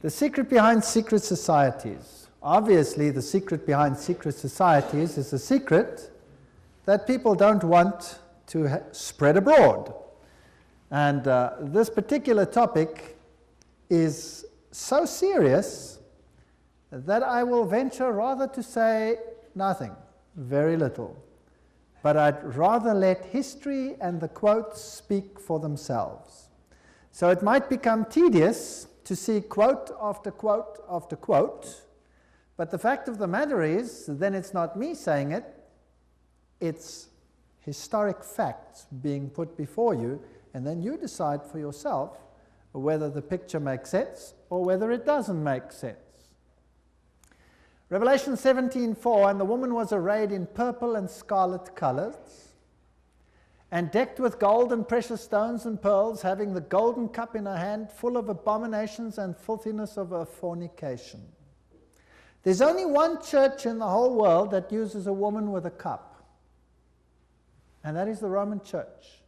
The secret behind secret societies. Obviously, the secret behind secret societies is a secret that people don't want to spread abroad. And this particular topic is so serious that I will venture rather to say nothing, very little. But I'd rather let history and the quotes speak for themselves. So it might become tedious to see quote after quote after quote, but the fact of the matter is, then it's not me saying it, it's historic facts being put before you, and then you decide for yourself whether the picture makes sense or whether it doesn't make sense. Revelation 17:4, and the woman was arrayed in purple and scarlet colors, and decked with gold and precious stones and pearls, having the golden cup in her hand, full of abominations and filthiness of her fornication. There's only one church in the whole world that uses a woman with a cup, and that is the Roman Church.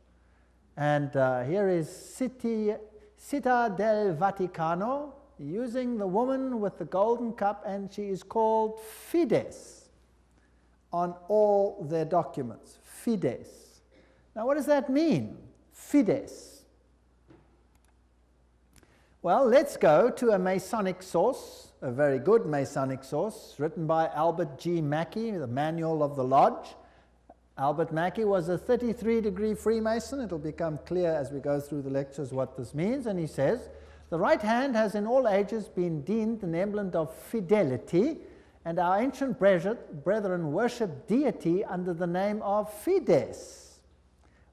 And here is Città del Vaticano, using the woman with the golden cup, and she is called Fides on all their documents. Fides. Now, what does that mean? Fides. Well, let's go to a Masonic source, a very good Masonic source, written by Albert G. Mackey, the Manual of the Lodge. Albert Mackey was a 33-degree Freemason. It'll become clear as we go through the lectures what this means. And he says, the right hand has in all ages been deemed an emblem of fidelity, and our ancient brethren worshipped deity under the name of Fides,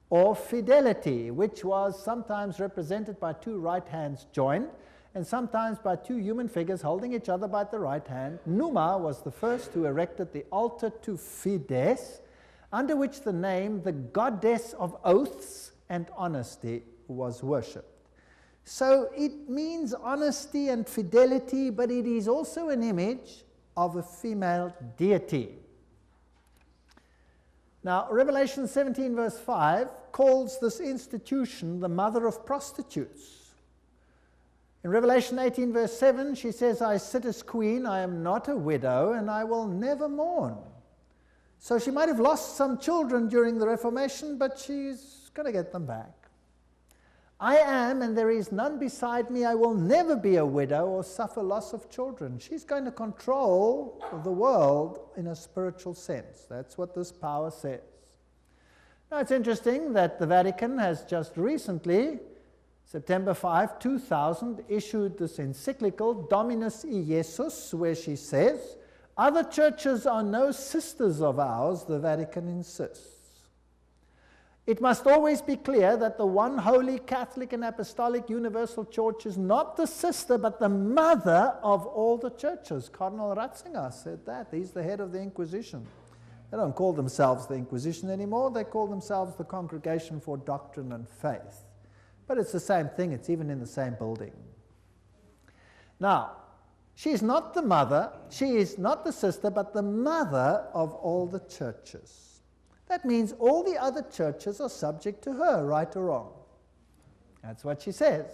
or fidelity, which was sometimes represented by two right hands joined, and sometimes by two human figures holding each other by the right hand. Numa was the first who erected the altar to Fides, under which the name, the goddess of oaths and honesty, was worshipped. So it means honesty and fidelity, but it is also an image of a female deity. Now, Revelation 17 verse 5 calls this institution the mother of prostitutes. In Revelation 18 verse 7, she says, I sit as queen, I am not a widow, and I will never mourn. So she might have lost some children during the Reformation, but she's going to get them back. I am, and there is none beside me. I will never be a widow or suffer loss of children. She's going to control the world in a spiritual sense. That's what this power says. Now, it's interesting that the Vatican has just recently, September 5, 2000, issued this encyclical, Dominus Iesus, where she says, other churches are no sisters of ours, the Vatican insists. It must always be clear that the one holy Catholic and Apostolic Universal Church is not the sister, but the mother of all the churches. Cardinal Ratzinger said that. He's the head of the Inquisition. They don't call themselves the Inquisition anymore. They call themselves the Congregation for Doctrine and Faith. But it's the same thing. It's even in the same building. Now, she is not the mother, she is not the sister, but the mother of all the churches. That means all the other churches are subject to her, right or wrong. That's what she says.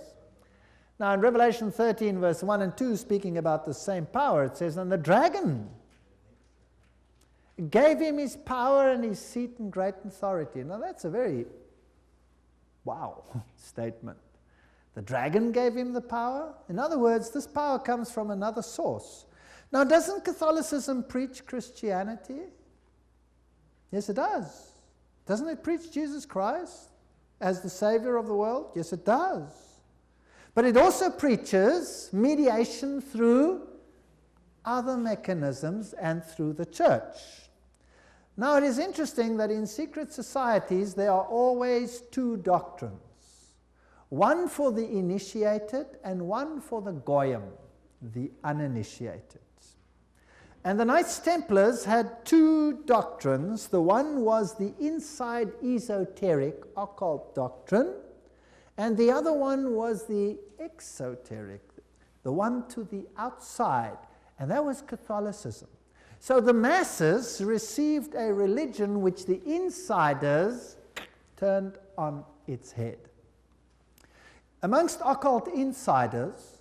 Now in Revelation 13 verse 1 and 2, speaking about the same power, it says, and the dragon gave him his power and his seat and great authority. Now that's a very wow statement. The dragon gave him the power. In other words, this power comes from another source. Now, doesn't Catholicism preach Christianity? Yes, it does. Doesn't it preach Jesus Christ as the Savior of the world? Yes, it does. But it also preaches mediation through other mechanisms and through the church. Now, it is interesting that in secret societies there are always two doctrines. One for the initiated and one for the goyim, the uninitiated. And the Knights Templars had two doctrines. The one was the inside esoteric occult doctrine, and the other one was the exoteric, the one to the outside, and that was Catholicism. So the masses received a religion which the insiders turned on its head. Amongst occult insiders,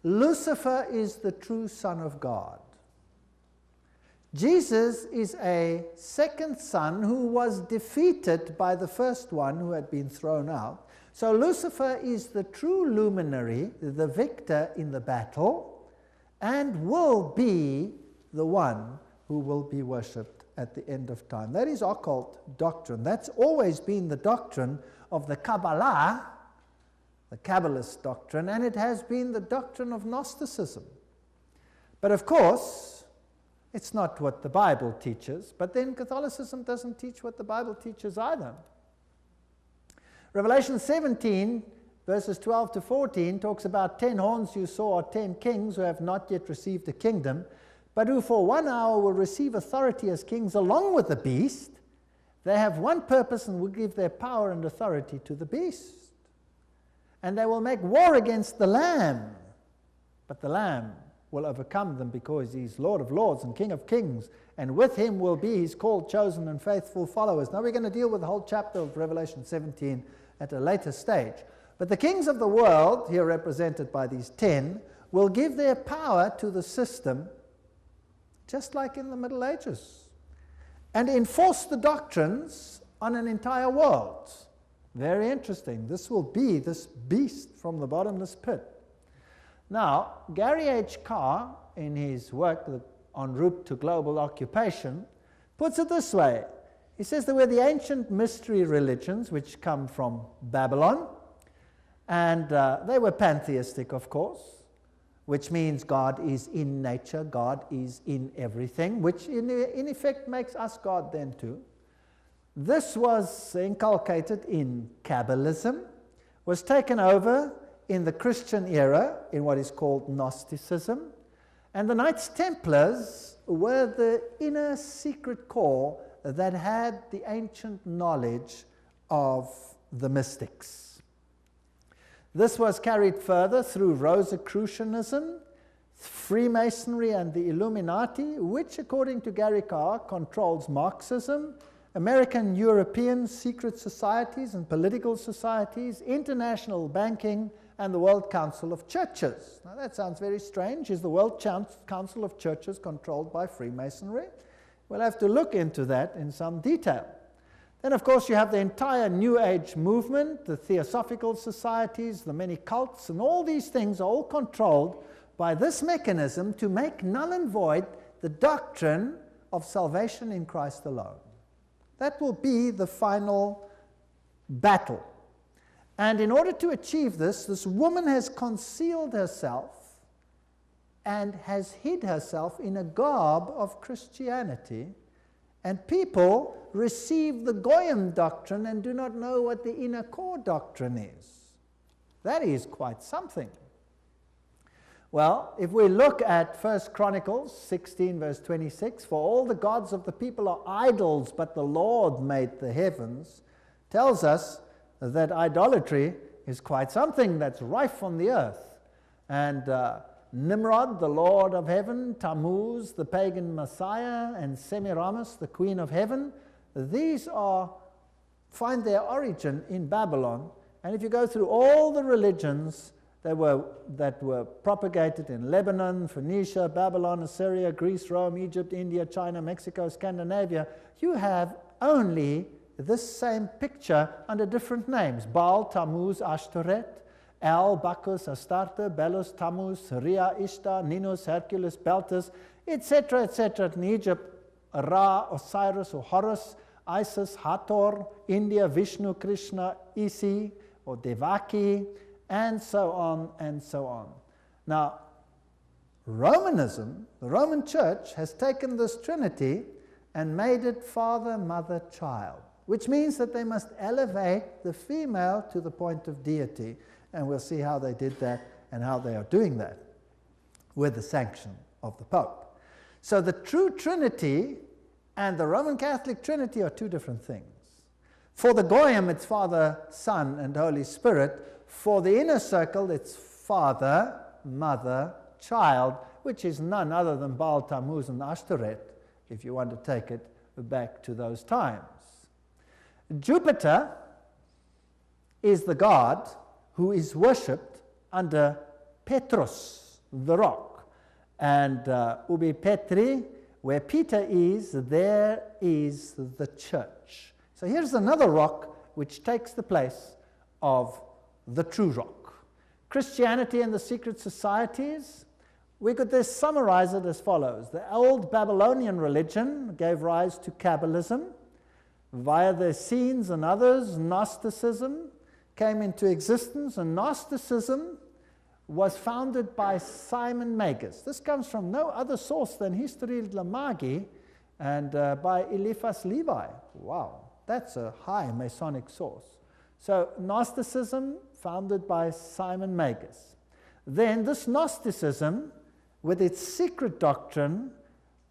Lucifer is the true Son of God. Jesus is a second son who was defeated by the first one who had been thrown out. So Lucifer is the true luminary, the victor in the battle, and will be the one who will be worshipped at the end of time. That is occult doctrine. That's always been the doctrine of the Kabbalah, the Kabbalist doctrine, and it has been the doctrine of Gnosticism. But of course, it's not what the Bible teaches, but then Catholicism doesn't teach what the Bible teaches either. Revelation 17, verses 12 to 14, talks about 10 horns you saw are 10 kings who have not yet received a kingdom, but who for 1 hour will receive authority as kings along with the beast. They have one purpose and will give their power and authority to the beast. And they will make war against the Lamb, but the Lamb will overcome them because he's Lord of lords and King of kings, and with him will be his called, chosen, and faithful followers. Now we're going to deal with the whole chapter of Revelation 17 at a later stage. But the kings of the world, here represented by these 10, will give their power to the system, just like in the Middle Ages, and enforce the doctrines on an entire world. Very interesting. This will be this beast from the bottomless pit. Now, Gary H. Carr, in his work En route to global occupation, puts it this way. He says there were the ancient mystery religions which come from Babylon, and they were pantheistic, of course, which means God is in nature, God is in everything, which in effect makes us God then too. This was inculcated in Kabbalism, was taken over in the Christian era in what is called Gnosticism, and the Knights Templars were the inner secret core that had the ancient knowledge of the mystics. This was carried further through Rosicrucianism, Freemasonry, and the Illuminati, which, according to Gary Carr, controls Marxism, American European secret societies and political societies, international banking, and the World Council of Churches. Now that sounds very strange. Is the World Council of Churches controlled by Freemasonry? We'll have to look into that in some detail. Then, of course, you have the entire New Age movement, the Theosophical societies, the many cults, and all these things are all controlled by this mechanism to make null and void the doctrine of salvation in Christ alone. That will be the final battle. And in order to achieve this, this woman has concealed herself and has hid herself in a garb of Christianity, and people receive the Goyim doctrine and do not know what the inner core doctrine is. That is quite something. Well, if we look at 1 Chronicles 16, verse 26, for all the gods of the people are idols, but the Lord made the heavens, tells us that idolatry is quite something that's rife on the earth. And Nimrod, the Lord of heaven, Tammuz, the pagan Messiah, and Semiramis, the Queen of heaven, these find their origin in Babylon. And if you go through all the religions that were propagated in Lebanon, Phoenicia, Babylon, Assyria, Greece, Rome, Egypt, India, China, Mexico, Scandinavia, you have only this same picture under different names: Baal, Tammuz, Ashtoreth, El, Bacchus, Astarte, Belus, Tammuz, Rhea, Ishtar, Ninus, Hercules, Beltis, etc., etc. In Egypt, Ra, Osiris or Horus, Isis, Hathor, India, Vishnu, Krishna, Isi or Devaki, and so on and so on. Now, Romanism, the Roman Church, has taken this Trinity and made it Father, Mother, Child, which means that they must elevate the female to the point of deity. And we'll see how they did that and how they are doing that with the sanction of the Pope. So the true Trinity and the Roman Catholic Trinity are two different things. For the Goyim, it's Father, Son, and Holy Spirit. For the inner circle, it's Father, Mother, Child, which is none other than Baal, Tammuz, and Ashtoreth, if you want to take it back to those times. Jupiter is the god who is worshipped under Petrus. the rock. And ubi Petri, where Peter is, there is the church. So here's another rock which takes the place of the true rock. Christianity and the secret societies, we could just summarize it as follows. The old Babylonian religion gave rise to Kabbalism. Via the Essenes and others, Gnosticism came into existence, and Gnosticism was founded by Simon Magus. This comes from no other source than History de la Magie and by Eliphas Levi. Wow, that's a high Masonic source. So Gnosticism, founded by Simon Magus. Then this Gnosticism, with its secret doctrine,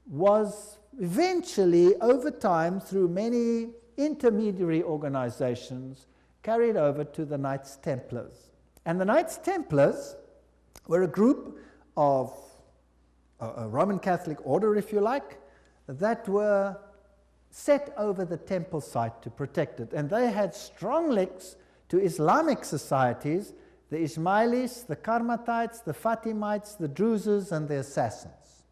was eventually, over time, through many intermediary organizations, carried over to the Knights Templars. And the Knights Templars were a group of a Roman Catholic order, if you like, that were set over the temple site to protect it. And they had strong links to Islamic societies, the Ismailis, the Karmatites, the Fatimites, the Druzes, and the Assassins.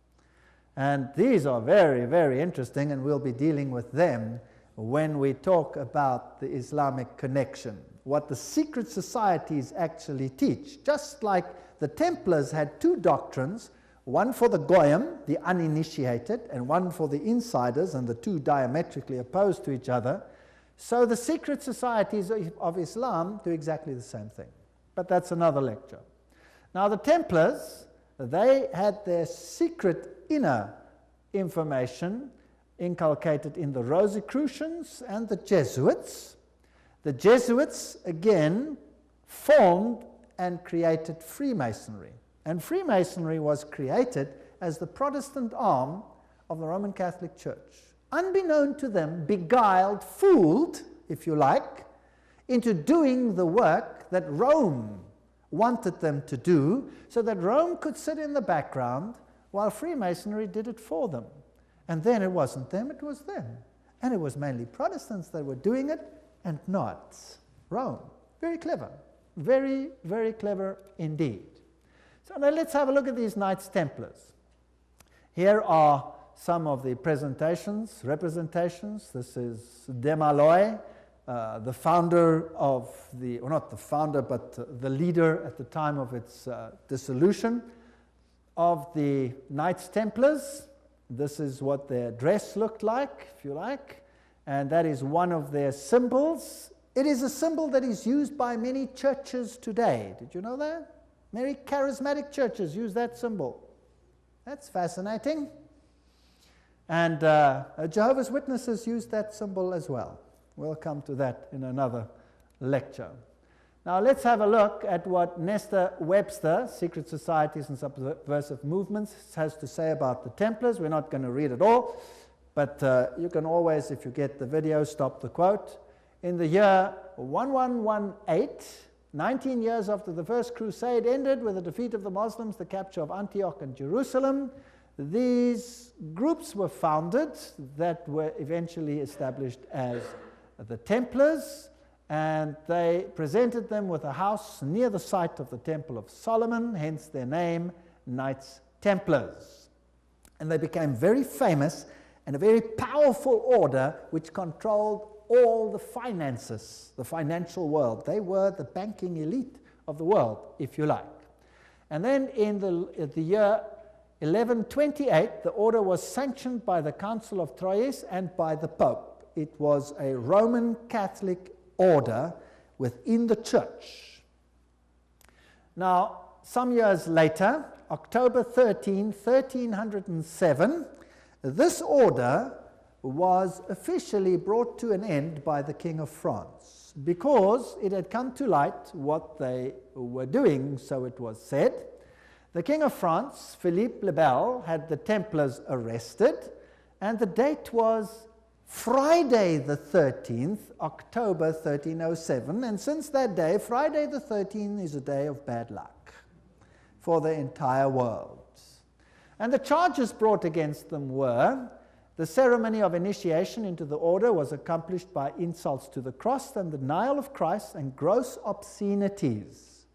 And these are very, very interesting, and we'll be dealing with them when we talk about the Islamic connection, what the secret societies actually teach. Just like the Templars had two doctrines, one for the Goyim, the uninitiated, and one for the insiders, and the two diametrically opposed to each other, so the secret societies of Islam do exactly the same thing. But that's another lecture. Now the Templars, they had their secret inner information inculcated in the Rosicrucians and the Jesuits. The Jesuits, again, formed and created Freemasonry. And Freemasonry was created as the Protestant arm of the Roman Catholic Church. Unbeknown to them, beguiled, fooled, if you like, into doing the work that Rome wanted them to do, so that Rome could sit in the background while Freemasonry did it for them. And then it wasn't them, it was them. And it was mainly Protestants that were doing it, and not Rome. Very clever. Very, very clever indeed. So now let's have a look at these Knights Templars. Here are some of the representations. This is Desmaloy, the founder of the, or not the founder, but the leader at the time of its dissolution of the Knights Templars. This is what their dress looked like, if you like, and that is one of their symbols. It is a symbol that is used by many churches today. Did you know that? Many charismatic churches use that symbol. That's fascinating. And Jehovah's Witnesses use that symbol as well. We'll come to that in another lecture. Now let's have a look at what Nestor Webster, Secret Societies and Subversive Movements, has to say about the Templars. We're not going to read it all, but you can always, if you get the video, stop the quote. In the year 1118, 19 years after the First Crusade ended with the defeat of the Muslims, the capture of Antioch and Jerusalem, these groups were founded that were eventually established as the Templars, and they presented them with a house near the site of the Temple of Solomon, hence their name, Knights Templars. And they became very famous and a very powerful order which controlled all the finances, the financial world. They were the banking elite of the world, if you like. And then in the year 1128, the order was sanctioned by the Council of Troyes and by the Pope. It was a Roman Catholic order within the church. Now, some years later, October 13, 1307, this order was officially brought to an end by the King of France because it had come to light what they were doing, so it was said. The King of France, Philippe le Bel, had the Templars arrested, and the date was Friday the 13th, October 1307, and since that day, Friday the 13th is a day of bad luck for the entire world. And the charges brought against them were: the ceremony of initiation into the order was accomplished by insults to the cross and the denial of Christ and gross obscenities.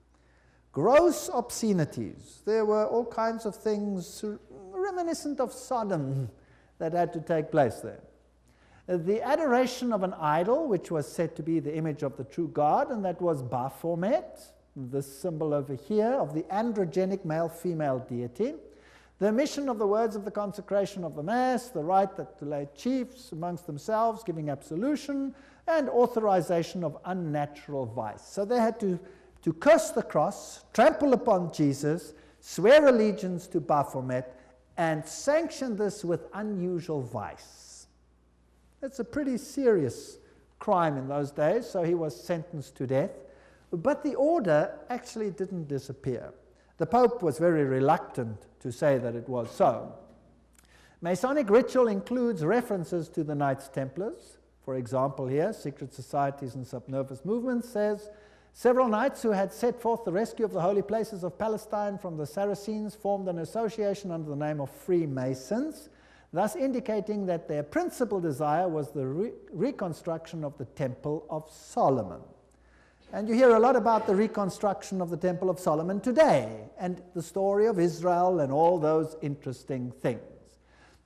gross obscenities. There were all kinds of things reminiscent of Sodom that had to take place there. The adoration of an idol, which was said to be the image of the true God, and that was Baphomet, this symbol over here of the androgenic male-female deity. The omission of the words of the consecration of the Mass, the right that the lay chiefs amongst themselves giving absolution, and authorization of unnatural vice. So they had to curse the cross, trample upon Jesus, swear allegiance to Baphomet, and sanction this with unusual vice. That's a pretty serious crime in those days, so he was sentenced to death. But the order actually didn't disappear. The Pope was very reluctant to say that it was so. Masonic ritual includes references to the Knights Templars. For example here, Secret Societies and Subnervous Movements says, several knights who had set forth the rescue of the holy places of Palestine from the Saracens formed an association under the name of Freemasons, thus indicating that their principal desire was the reconstruction of the Temple of Solomon. And you hear a lot about the reconstruction of the Temple of Solomon today, and the story of Israel and all those interesting things.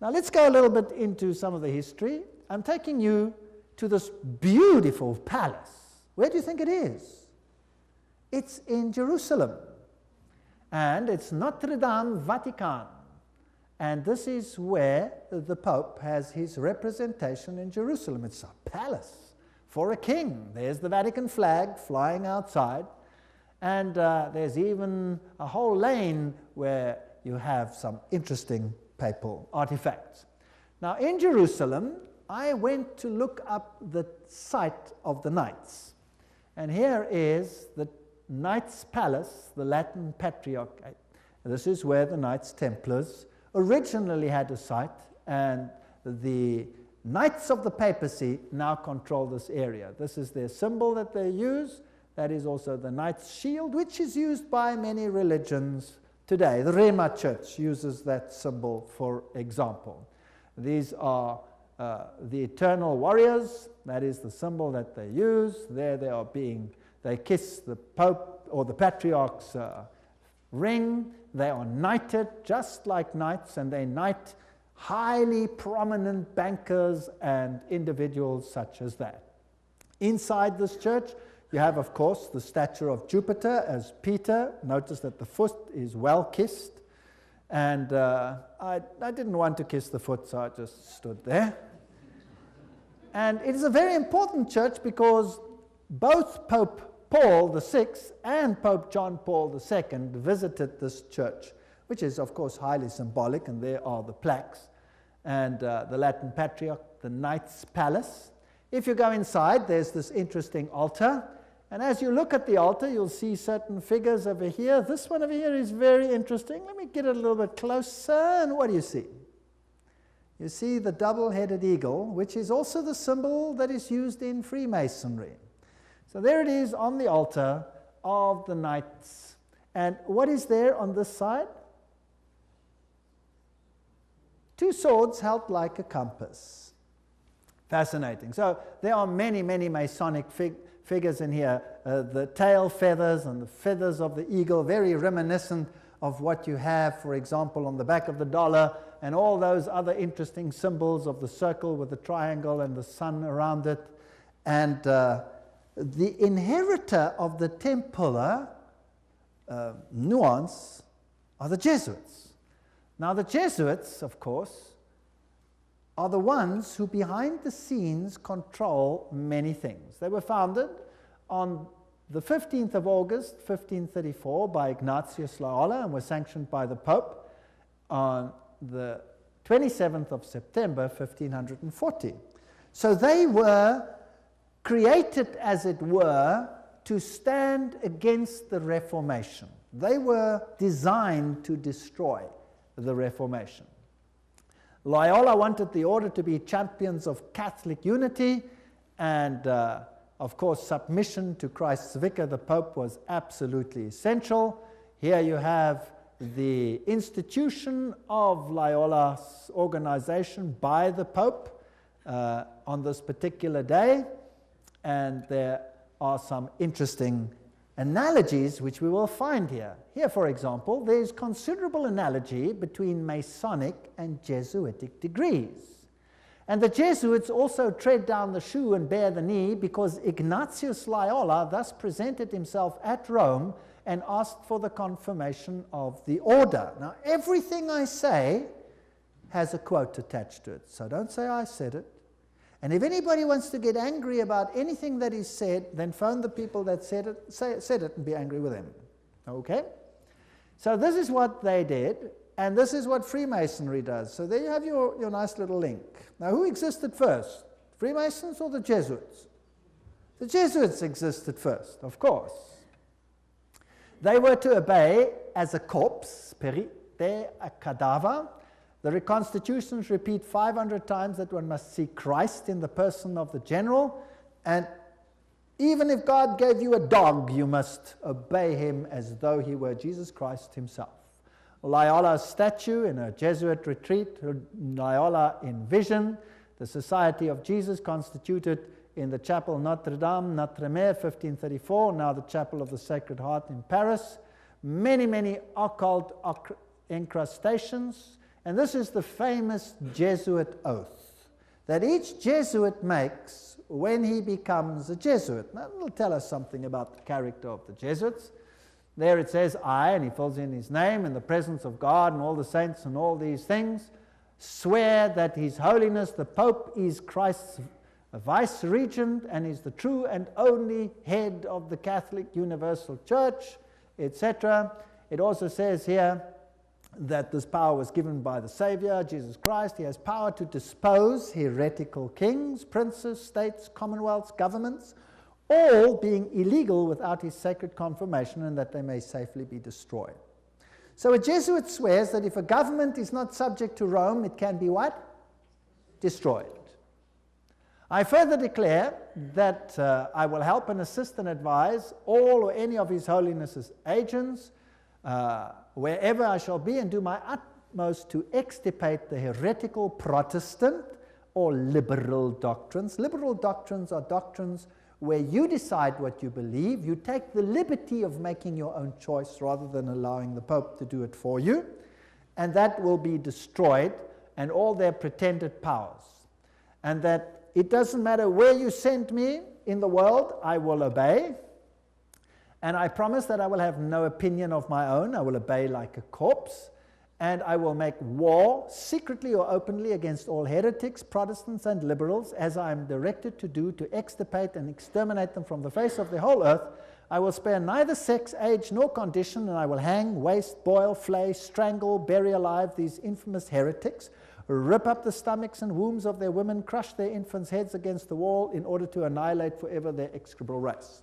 Now let's go a little bit into some of the history. I'm taking you to this beautiful palace. Where do you think it is? It's in Jerusalem, and it's Notre Dame Vatican. And this is where the Pope has his representation in Jerusalem. It's a palace for a king. There's the Vatican flag flying outside, and there's even a whole lane where you have some interesting papal artifacts. Now in Jerusalem, I went to look up the site of the Knights, and here is the Knights Palace, the Latin Patriarchate. This is where the Knights Templars originally had a site, and the Knights of the Papacy now control this area. This is their symbol that they use. That is also the Knight's shield, which is used by many religions today. The Rema Church uses that symbol, for example. These are the eternal warriors. That is the symbol that they use. There they are they kiss the Pope or the Patriarch's ring. They are knighted just like knights, and they knight highly prominent bankers and individuals such as that. Inside this church, you have, of course, the statue of Jupiter as Peter. Notice that the foot is well kissed. And I didn't want to kiss the foot, so I just stood there. And it is a very important church because both Pope Paul VI and Pope John Paul II visited this church, which is, of course, highly symbolic, and there are the plaques. And the Latin Patriarch, the Knights Palace. If you go inside, there's this interesting altar. And as you look at the altar, you'll see certain figures over here. This one over here is very interesting. Let me get it a little bit closer. And what do you see? You see the double-headed eagle, which is also the symbol that is used in Freemasonry. So there it is on the altar of the knights. And what is there on this side? Two swords held like a compass. Fascinating. So there are many, many Masonic figures in here. The tail feathers and the feathers of the eagle, very reminiscent of what you have, for example, on the back of the dollar, and all those other interesting symbols of the circle with the triangle and the sun around it. And the inheritor of the Templar nuance are the Jesuits. Now the Jesuits, of course, are the ones who behind the scenes control many things. They were founded on the 15th of August, 1534 by Ignatius Loyola and were sanctioned by the Pope on the 27th of September, 1540. So they were created, as it were, to stand against the Reformation. They were designed to destroy the Reformation. Loyola wanted the order to be champions of Catholic unity, and of course submission to Christ's vicar, the Pope, was absolutely essential. Here you have the institution of Loyola's organization by the Pope on this particular day, and there are some interesting analogies which we will find here. Here, for example, there's considerable analogy between Masonic and Jesuitic degrees. And the Jesuits also tread down the shoe and bear the knee because Ignatius Loyola thus presented himself at Rome and asked for the confirmation of the order. Now, everything I say has a quote attached to it, so don't say I said it. And if anybody wants to get angry about anything that is said, then phone the people that said it and be angry with them. Okay? So this is what they did, and this is what Freemasonry does. So there you have your nice little link. Now, who existed first? Freemasons or the Jesuits? The Jesuits existed first, of course. They were to obey as a corpse, perite a cadaver. The reconstitutions repeat 500 times that one must see Christ in the person of the general, and even if God gave you a dog, you must obey him as though he were Jesus Christ himself. Loyola's statue in a Jesuit retreat, Loyola in vision, the Society of Jesus constituted in the Chapel Notre Dame, Notre-Dame, 1534, now the Chapel of the Sacred Heart in Paris. Many, many occult incrustations. And this is the famous Jesuit oath that each Jesuit makes when he becomes a Jesuit. Now, it'll tell us something about the character of the Jesuits. There it says, I, and he fills in his name, in the presence of God and all the saints and all these things, swear that His Holiness the Pope is Christ's vice-regent and is the true and only head of the Catholic Universal Church, etc. It also says here, that this power was given by the Savior, Jesus Christ. He has power to dispose heretical kings, princes, states, commonwealths, governments, all being illegal without his sacred confirmation, and that they may safely be destroyed. So a Jesuit swears that if a government is not subject to Rome, it can be what? Destroyed. I further declare that I will help and assist and advise all or any of His Holiness's agents, wherever I shall be, and do my utmost to extirpate the heretical Protestant or liberal doctrines. Liberal doctrines are doctrines where you decide what you believe. You take the liberty of making your own choice rather than allowing the Pope to do it for you. And that will be destroyed, and all their pretended powers. And that it doesn't matter where you send me in the world, I will obey. And I promise that I will have no opinion of my own. I will obey like a corpse. And I will make war, secretly or openly, against all heretics, Protestants, and liberals, as I am directed to do, to extirpate and exterminate them from the face of the whole earth. I will spare neither sex, age, nor condition, and I will hang, waste, boil, flay, strangle, bury alive these infamous heretics, rip up the stomachs and wombs of their women, crush their infants' heads against the wall in order to annihilate forever their execrable race.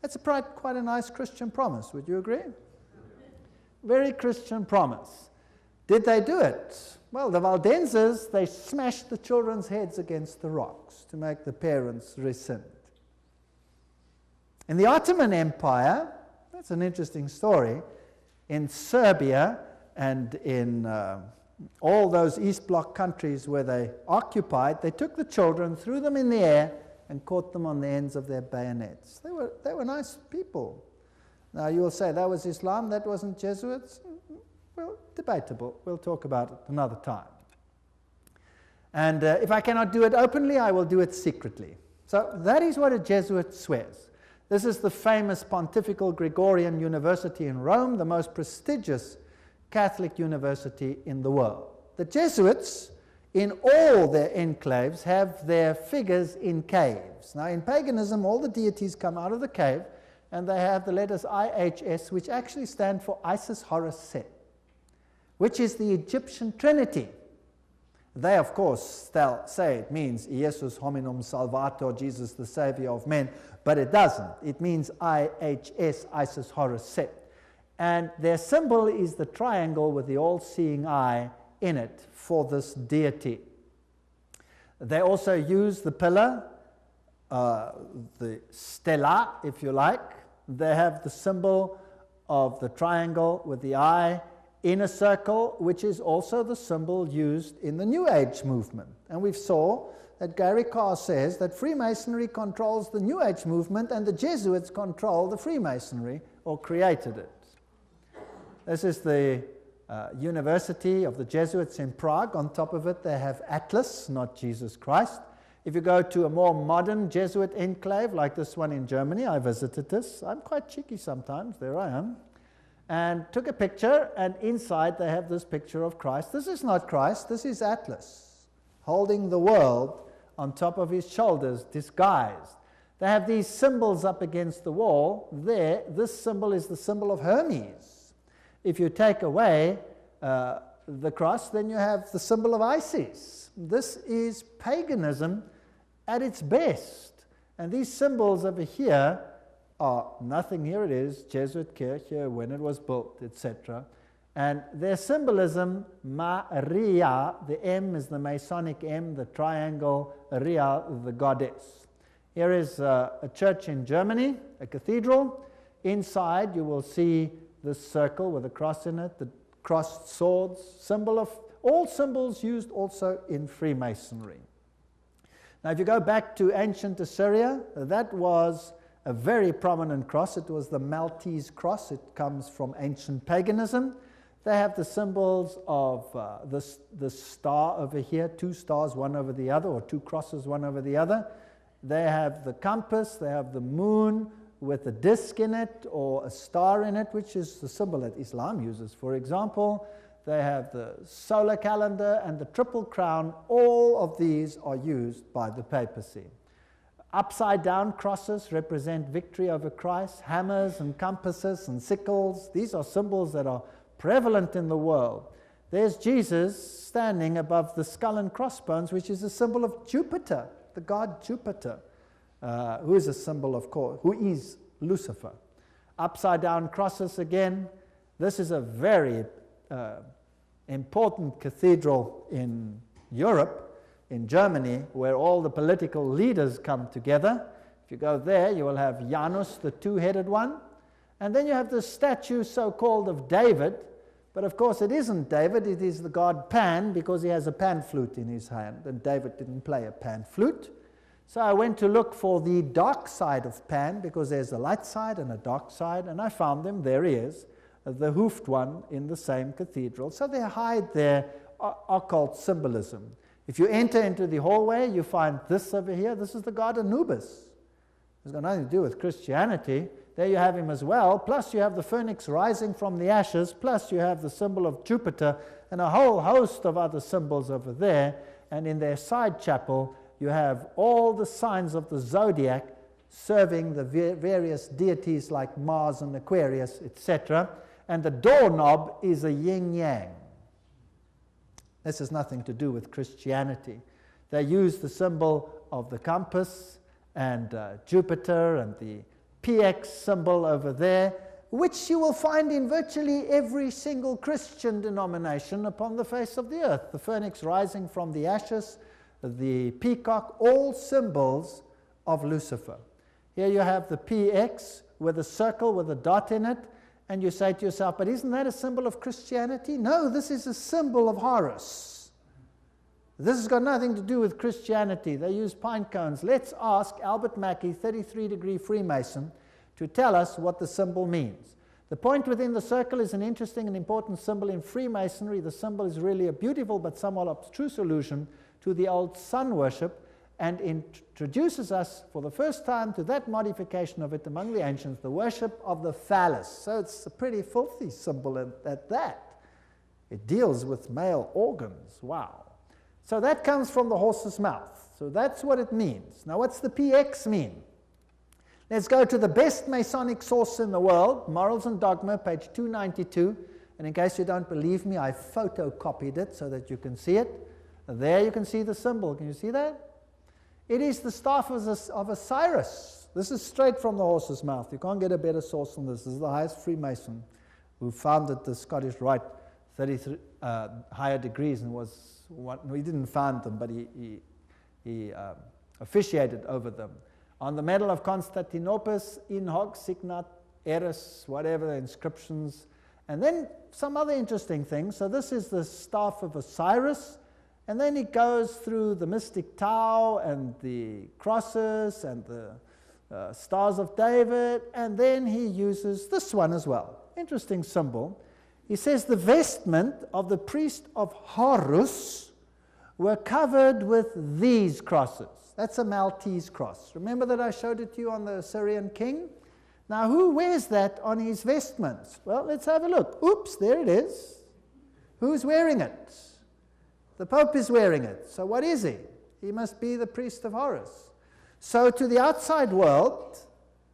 That's quite a nice Christian promise, would you agree? Very Christian promise. Did they do it? Well, the Waldenses, they smashed the children's heads against the rocks to make the parents rescind. In the Ottoman Empire, that's an interesting story, in Serbia and in all those East Bloc countries where they occupied, they took the children, threw them in the air, and caught them on the ends of their bayonets. They were nice people. Now you will say that was Islam, that wasn't Jesuits. Well, debatable. We'll talk about it another time. And if I cannot do it openly, I will do it secretly. So that is what a Jesuit swears. This is the famous Pontifical Gregorian University in Rome, the most prestigious Catholic university in the world. The Jesuits, in all their enclaves, have their figures in caves. Now, in paganism, all the deities come out of the cave, and they have the letters IHS, which actually stand for Isis, Horus, Set, which is the Egyptian Trinity. They, of course, say it means Iesus hominum salvator, Jesus the Savior of men, but it doesn't. It means IHS, Isis, Horus, Set. And their symbol is the triangle with the all-seeing eye in it for this deity. They also use the pillar, the stela, if you like. They have the symbol of the triangle with the eye in a circle, which is also the symbol used in the New Age movement. And we saw that Gary Carr says that Freemasonry controls the New Age movement and the Jesuits control the Freemasonry, or created it. This is the University of the Jesuits in Prague. On top of it they have Atlas, not Jesus Christ. If you go to a more modern Jesuit enclave like this one in Germany, I visited this. I'm quite cheeky sometimes, there I am. And took a picture, and inside they have this picture of Christ. This is not Christ, this is Atlas, holding the world on top of his shoulders, disguised. They have these symbols up against the wall. There, this symbol is the symbol of Hermes. If you take away the cross, then you have the symbol of Isis. This is paganism at its best. And these symbols over here are nothing. Here it is, Jesuit Kirche, when it was built, etc. And their symbolism, Maria, the M is the Masonic M, the triangle, Ria, the goddess. Here is a church in Germany, a cathedral. Inside you will see this circle with a cross in it, the crossed swords, symbol of all symbols used also in Freemasonry. Now if you go back to ancient Assyria, that was a very prominent cross. It was the Maltese cross. It comes from ancient paganism. They have the symbols of the star over here, two stars one over the other, or two crosses one over the other. They have the compass, they have the moon with a disc in it or a star in it, which is the symbol that Islam uses, for example. They have the solar calendar and the triple crown. All of these are used by the papacy. Upside down crosses represent victory over Christ. Hammers and compasses and sickles, these are symbols that are prevalent in the world. There's Jesus standing above the skull and crossbones, which is a symbol of Jupiter, the god Jupiter, who is a symbol, of course, who is Lucifer. Upside down crosses again. This is a very important cathedral in Europe, in Germany, where all the political leaders come together. If you go there, you will have Janus, the two-headed one. And then you have the statue so-called of David. But of course it isn't David, it is the god Pan, because he has a pan flute in his hand, and David didn't play a pan flute. So I went to look for the dark side of Pan, because there's a light side and a dark side, and I found him. There he is, the hoofed one in the same cathedral. So they hide their occult symbolism. If you enter into the hallway, you find this over here. This is the god Anubis. It's got nothing to do with Christianity. There you have him as well. Plus you have the phoenix rising from the ashes. Plus you have the symbol of Jupiter and a whole host of other symbols over there. And in their side chapel, you have all the signs of the zodiac serving the various deities like Mars and Aquarius, etc. And the doorknob is a yin-yang. This has nothing to do with Christianity. They use the symbol of the compass and Jupiter and the PX symbol over there, which you will find in virtually every single Christian denomination upon the face of the earth. The phoenix rising from the ashes, the peacock, all symbols of Lucifer. Here you have the PX with a circle with a dot in it, and you say to yourself, but isn't that a symbol of Christianity? No, this is a symbol of Horus. This has got nothing to do with Christianity. They use pine cones. Let's ask Albert Mackey, 33-degree Freemason, to tell us what the symbol means. The point within the circle is an interesting and important symbol in Freemasonry. The symbol is really a beautiful but somewhat abstruse allusion to the old sun worship, and introduces us for the first time to that modification of it among the ancients, the worship of the phallus. So it's a pretty filthy symbol at that. It deals with male organs. Wow. So that comes from the horse's mouth. So that's what it means. Now what's the PX mean? Let's go to the best Masonic source in the world, Morals and Dogma, page 292. And in case you don't believe me, I photocopied it so that you can see it. There you can see the symbol. Can you see that? It is the staff of Osiris. This is straight from the horse's mouth. You can't get a better source than this. This is the highest Freemason who founded the Scottish Rite, 33 higher degrees, and was one. He didn't found them, but he officiated over them. On the medal of Constantinople, in hoc signat eris, whatever the inscriptions, and then some other interesting things. So this is the staff of Osiris. And then he goes through the mystic Tau and the crosses and the Stars of David, and then he uses this one as well. Interesting symbol. He says the vestment of the priest of Horus were covered with these crosses. That's a Maltese cross. Remember that I showed it to you on the Assyrian king? Now, who wears that on his vestments? Well, let's have a look. Oops, there it is. Who's wearing it? The Pope is wearing it. So what is he? He must be the priest of Horus. So to the outside world,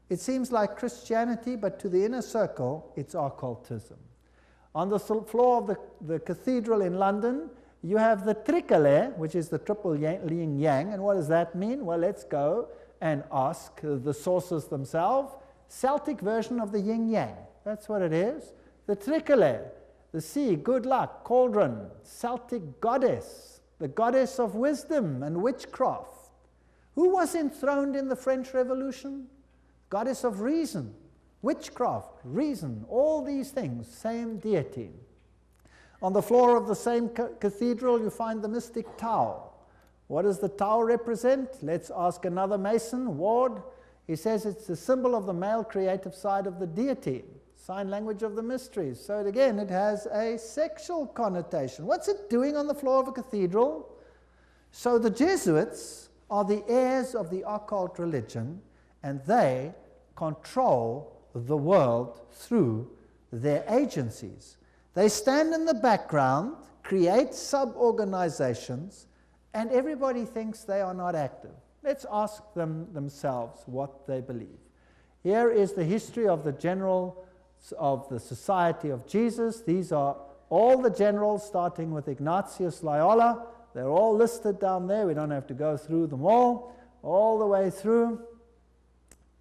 it seems like Christianity, but to the inner circle, it's occultism. On the floor of the cathedral in London, you have the tricolour, which is the triple yin yang. And what does that mean? Well, let's go and ask the sources themselves. Celtic version of the yin yang. That's what it is. The tricolour, the sea, good luck, cauldron, Celtic goddess, the goddess of wisdom and witchcraft. Who was enthroned in the French Revolution? Goddess of reason, witchcraft, reason, all these things, same deity. On the floor of the same cathedral, you find the mystic Tau. What does the Tau represent? Let's ask another Mason, Ward. He says it's the symbol of the male creative side of the deity, sign language of the mysteries. So again, it has a sexual connotation. What's it doing on the floor of a cathedral? So the Jesuits are the heirs of the occult religion, and they control the world through their agencies. They stand in the background, create sub-organizations, and everybody thinks they are not active. Let's ask them themselves what they believe. Here is the history of the generals of the Society of Jesus. These are all the generals, starting with Ignatius Loyola. They're all listed down there. We don't have to go through them all the way through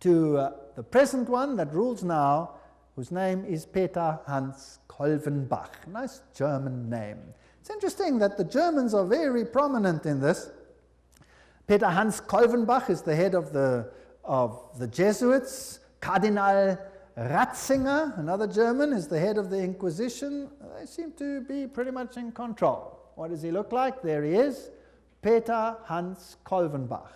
to the present one that rules now, whose name is Peter Hans Kolvenbach. Nice German name. It's interesting that the Germans are very prominent in this. Peter Hans Kolvenbach is the head of the Jesuits. Cardinal Ratzinger, another German, is the head of the Inquisition. They seem to be pretty much in control. What does he look like? There he is, Peter Hans Kolvenbach.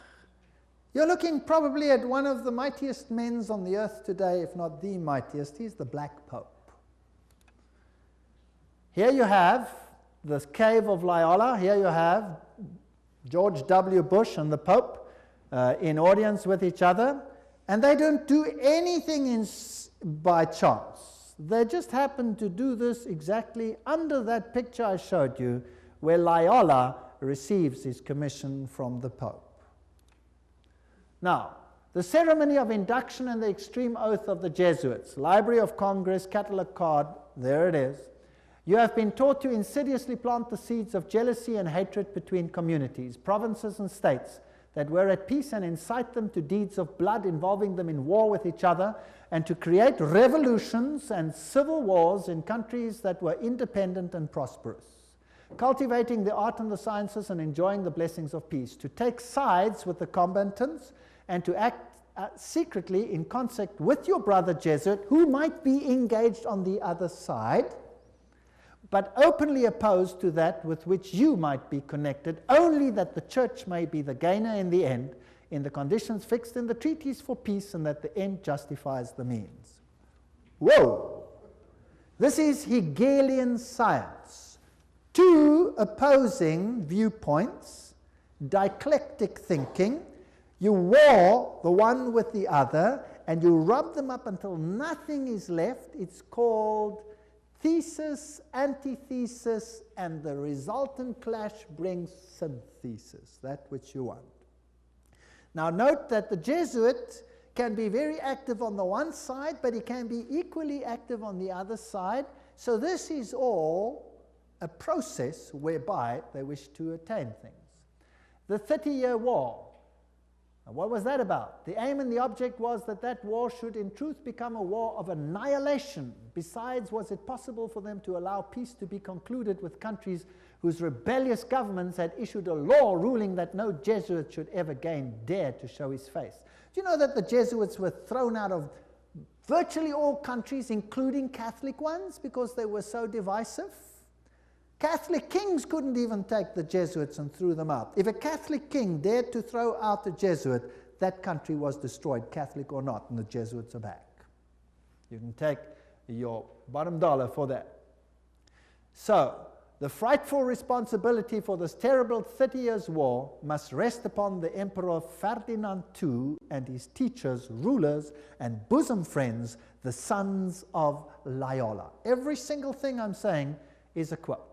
You're looking probably at one of the mightiest men on the earth today, if not the mightiest. He's the Black Pope. Here you have the cave of Loyola. Here you have George W. Bush and the Pope in audience with each other. And they don't do anything by chance. They just happen to do this exactly under that picture I showed you, where Loyola receives his commission from the Pope. Now, the ceremony of induction and the extreme oath of the Jesuits, Library of Congress, catalog card, there it is. You have been taught to insidiously plant the seeds of jealousy and hatred between communities, provinces and states that were at peace, and incite them to deeds of blood, involving them in war with each other, and to create revolutions and civil wars in countries that were independent and prosperous, cultivating the art and the sciences and enjoying the blessings of peace, to take sides with the combatants, and to act secretly in concert with your brother Jesuit, who might be engaged on the other side, but openly opposed to that with which you might be connected, only that the church may be the gainer in the end, in the conditions fixed in the treaties for peace, and that the end justifies the means. Whoa! This is Hegelian science. Two opposing viewpoints, dialectic thinking. You war the one with the other, and you rub them up until nothing is left. It's called thesis, antithesis, and the resultant clash brings synthesis, that which you want. Now note that the Jesuit can be very active on the one side, but he can be equally active on the other side. So this is all a process whereby they wish to attain things. The 30-Year War. Now, what was that about? The aim and the object was that that war should in truth become a war of annihilation. Besides, was it possible for them to allow peace to be concluded with countries whose rebellious governments had issued a law ruling that no Jesuit should ever again dare to show his face? Do you know that the Jesuits were thrown out of virtually all countries, including Catholic ones, because they were so divisive? Catholic kings couldn't even take the Jesuits and threw them out. If a Catholic king dared to throw out a Jesuit, that country was destroyed, Catholic or not, and the Jesuits are back. You can take your bottom dollar for that. So, the frightful responsibility for this terrible 30 Years' War must rest upon the Emperor Ferdinand II and his teachers, rulers, and bosom friends, the sons of Loyola. Every single thing I'm saying is a quote.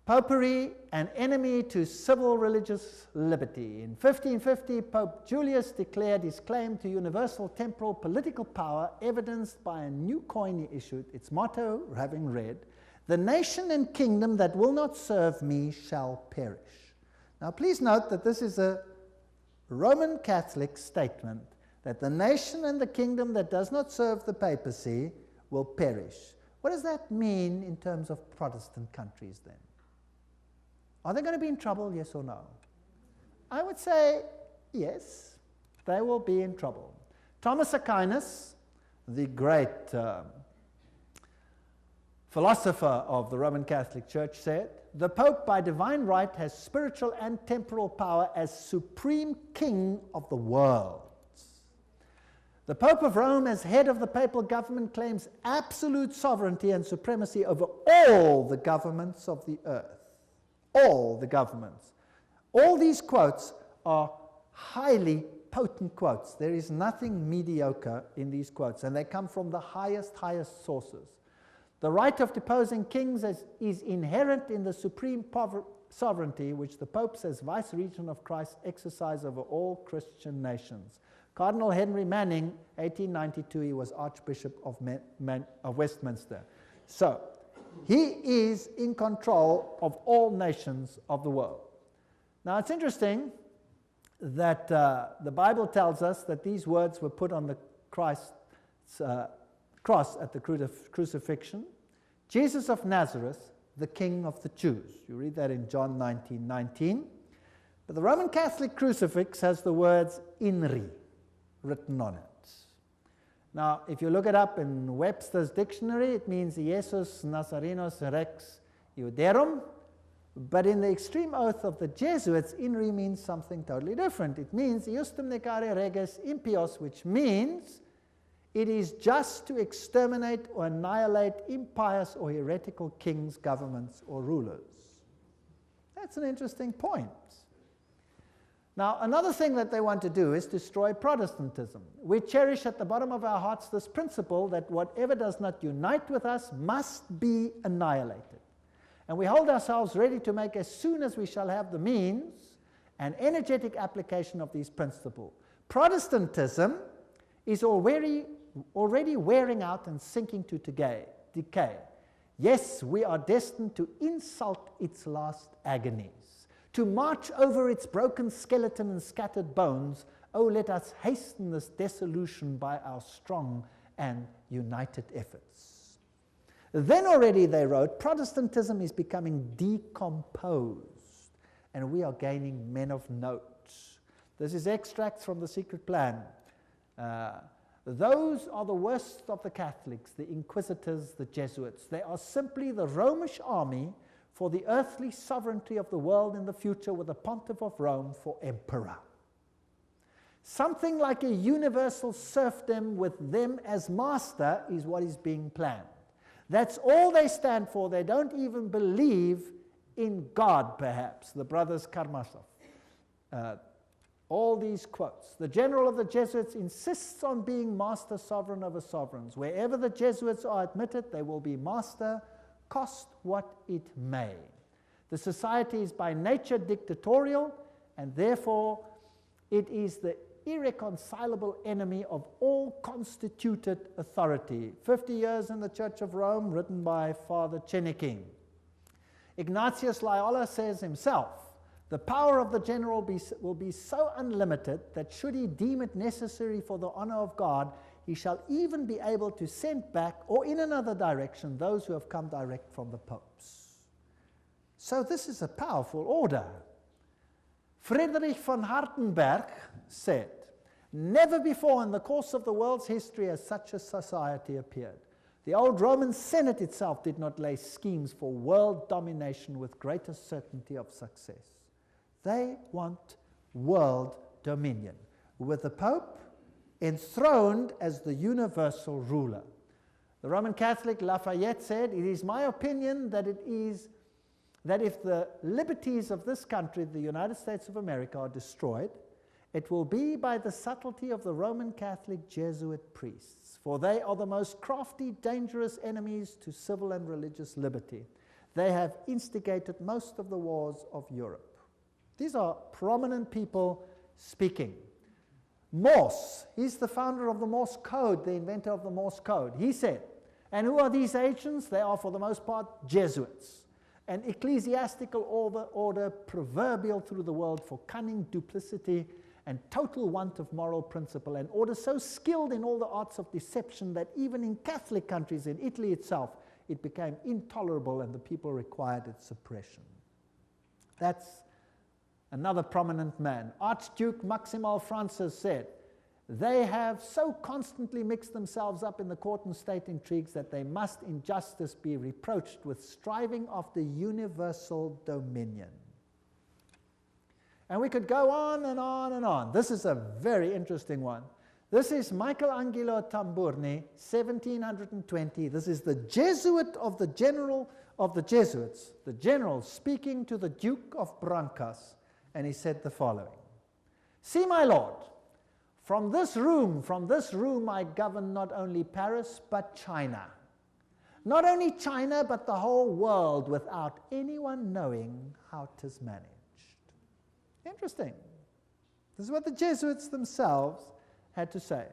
Popery, an enemy to civil religious liberty. In 1550, Pope Julius declared his claim to universal temporal political power, evidenced by a new coin he issued, its motto having read, "The nation and kingdom that will not serve me shall perish." Now please note that this is a Roman Catholic statement, that the nation and the kingdom that does not serve the papacy will perish. What does that mean in terms of Protestant countries then? Are they going to be in trouble, yes or no? I would say yes, they will be in trouble. Thomas Aquinas, the great philosopher of the Roman Catholic Church, said, "The Pope by divine right has spiritual and temporal power as supreme king of the world. The Pope of Rome, as head of the papal government, claims absolute sovereignty and supremacy over all the governments of the earth." All the governments. All these quotes are highly potent quotes. There is nothing mediocre in these quotes, and they come from the highest sources. The right of deposing kings is inherent in the supreme sovereignty which the Popes, as vice-regent of Christ, exercise over all Christian nations. Cardinal Henry Manning, 1892, he was Archbishop of Westminster. So, he is in control of all nations of the world. Now, it's interesting that the Bible tells us that these words were put on the Christ's cross at the crucifixion. Jesus of Nazareth, the King of the Jews. You read that in John 19:19. But the Roman Catholic crucifix has the words "INRI" written on it. Now, if you look it up in Webster's dictionary, it means Jesus Nazarenos Rex Iuderum, but in the extreme oath of the Jesuits, INRI means something totally different. It means Iustum necare reges impios, which means it is just to exterminate or annihilate impious or heretical kings, governments, or rulers. That's an interesting point. Now, another thing that they want to do is destroy Protestantism. We cherish at the bottom of our hearts this principle that whatever does not unite with us must be annihilated. And we hold ourselves ready to make, as soon as we shall have the means, an energetic application of these principles. Protestantism is already wearing out and sinking to decay. Yes, we are destined to insult its last agonies, to march over its broken skeleton and scattered bones. Oh, let us hasten this dissolution by our strong and united efforts. Then already, they wrote, Protestantism is becoming decomposed, and we are gaining men of note. This is extracts from The Secret Plan. Those are the worst of the Catholics, the Inquisitors, the Jesuits. They are simply the Romish army for the earthly sovereignty of the world in the future, with the Pontiff of Rome for emperor. Something like a universal serfdom with them as master is what is being planned. That's all they stand for. They don't even believe in God, perhaps, the brothers Karamazov. All these quotes. The general of the Jesuits insists on being master sovereign over sovereigns. Wherever the Jesuits are admitted, they will be master, cost what it may. The society is by nature dictatorial, and therefore it is the irreconcilable enemy of all constituted authority. 50 Years in the Church of Rome, written by Father Chenikin. Ignatius Loyola says himself, the power of the general will be so unlimited that should he deem it necessary for the honor of God, he shall even be able to send back, or in another direction, those who have come direct from the popes. So this is a powerful order. Friedrich von Hartenberg said, never before in the course of the world's history has such a society appeared. The old Roman Senate itself did not lay schemes for world domination with greater certainty of success. They want world dominion, with the Pope enthroned as the universal ruler. The Roman Catholic Lafayette said, "It is my opinion that if the liberties of this country, the United States of America, are destroyed, it will be by the subtlety of the Roman Catholic Jesuit priests, for they are the most crafty, dangerous enemies to civil and religious liberty. They have instigated most of the wars of Europe." These are prominent people speaking. Morse, he's the founder of the Morse code, the inventor of the Morse code. He said, and who are these agents? They are for the most part Jesuits, an ecclesiastical order proverbial through the world for cunning, duplicity, and total want of moral principle, an order so skilled in all the arts of deception that even in Catholic countries, in Italy itself, it became intolerable and the people required its suppression. That's another prominent man. Archduke Maximal Francis said, "They have so constantly mixed themselves up in the court and state intrigues that they must in justice be reproached with striving after universal dominion." And we could go on and on and on. This is a very interesting one. This is Michelangelo Tamburni, 1720. This is the Jesuit of the general of the Jesuits, the general speaking to the Duke of Brancas. And he said the following: "See, my lord, from this room I govern not only Paris, but China. Not only China, but the whole world, without anyone knowing how 'tis managed." Interesting. This is what the Jesuits themselves had to say.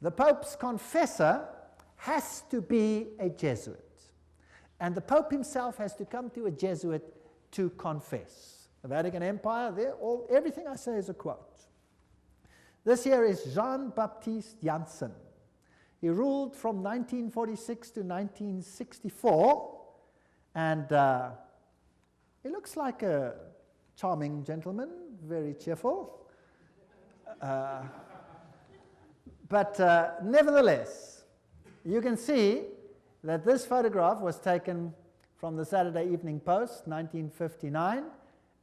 The Pope's confessor has to be a Jesuit. And the Pope himself has to come to a Jesuit to confess. The Vatican Empire, everything I say is a quote. This here is Jean-Baptiste Janssen. He ruled from 1946 to 1964, and he looks like a charming gentleman, very cheerful. But nevertheless, you can see that this photograph was taken from the Saturday Evening Post, 1959,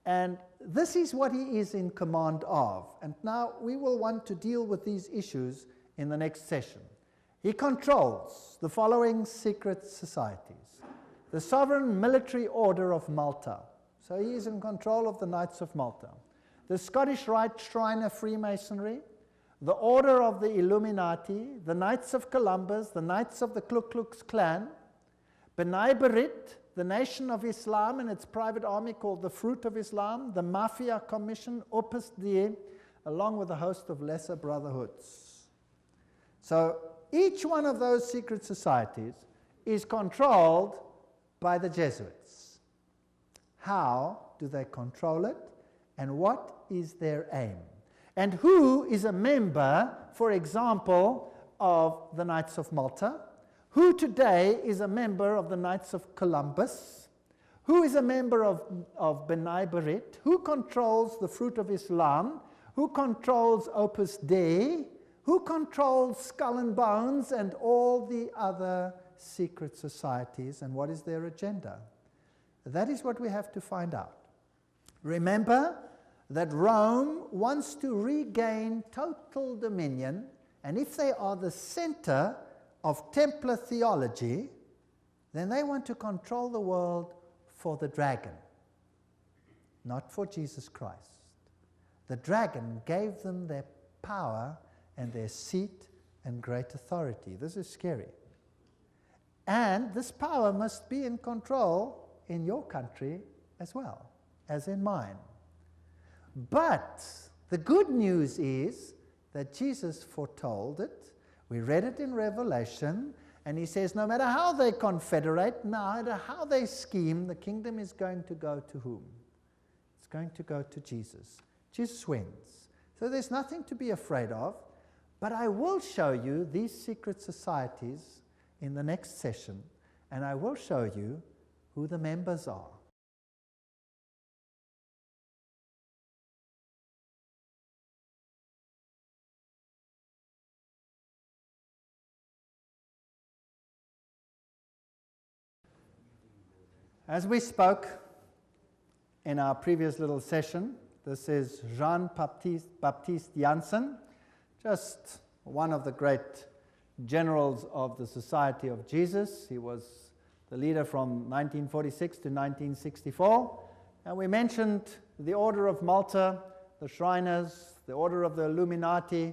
and this is what he is in command of. And now we will want to deal with these issues in the next session. He controls the following secret societies: the Sovereign Military Order of Malta. So he is in control of the Knights of Malta. The Scottish Rite Shrine of Freemasonry, the Order of the Illuminati, the Knights of Columbus, the Knights of the Ku Klux Klan, B'nai B'rith, the Nation of Islam and its private army called the Fruit of Islam, the Mafia Commission, Opus Dei, along with a host of lesser brotherhoods. So each one of those secret societies is controlled by the Jesuits. How do they control it, and what is their aim? And who is a member, for example, of the Knights of Malta? Who today is a member of the Knights of Columbus? Who is a member of B'nai B'rith? Who controls the Fruit of Islam? Who controls Opus Dei? Who controls Skull and Bones and all the other secret societies, and what is their agenda? That is what we have to find out. Remember that Rome wants to regain total dominion, and if they are the center of Templar theology, then they want to control the world for the dragon, not for Jesus Christ. The dragon gave them their power and their seat and great authority. This is scary. And this power must be in control in your country as well as in mine. But the good news is that Jesus foretold it. We read it in Revelation, and he says no matter how they confederate, no matter how they scheme, the kingdom is going to go to whom? It's going to go to Jesus. Jesus wins. So there's nothing to be afraid of, but I will show you these secret societies in the next session, and I will show you who the members are. As we spoke in our previous little session, this is Jean-Baptiste Janssen, just one of the great generals of the Society of Jesus. He was the leader from 1946 to 1964. And we mentioned the Order of Malta, the Shriners, the Order of the Illuminati,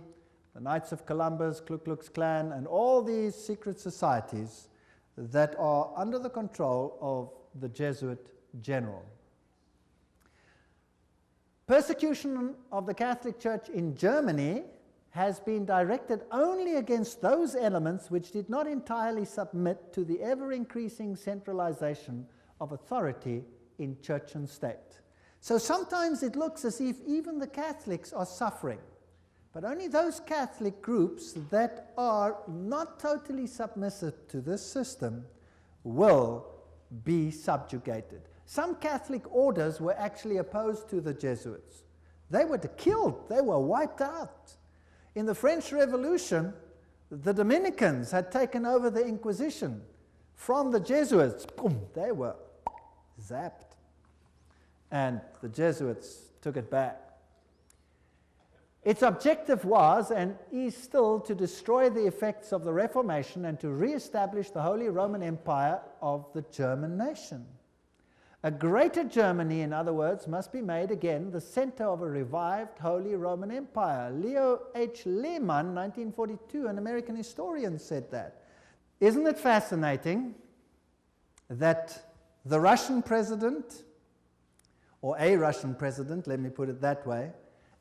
the Knights of Columbus, Ku Klux Klan, and all these secret societies that are under the control of the Jesuit general. Persecution of the Catholic Church in Germany has been directed only against those elements which did not entirely submit to the ever-increasing centralization of authority in church and state. So sometimes it looks as if even the Catholics are suffering, but only those Catholic groups that are not totally submissive to this system will be subjugated. Some Catholic orders were actually opposed to the Jesuits. They were killed, they were wiped out. In the French Revolution, the Dominicans had taken over the Inquisition from the Jesuits. Boom, they were zapped. And the Jesuits took it back. Its objective was, and is still, to destroy the effects of the Reformation and to re-establish the Holy Roman Empire of the German nation. A greater Germany, in other words, must be made again the center of a revived Holy Roman Empire. Leo H. Lehman, 1942, an American historian, said that. Isn't it fascinating that the Russian president, or a Russian president, let me put it that way,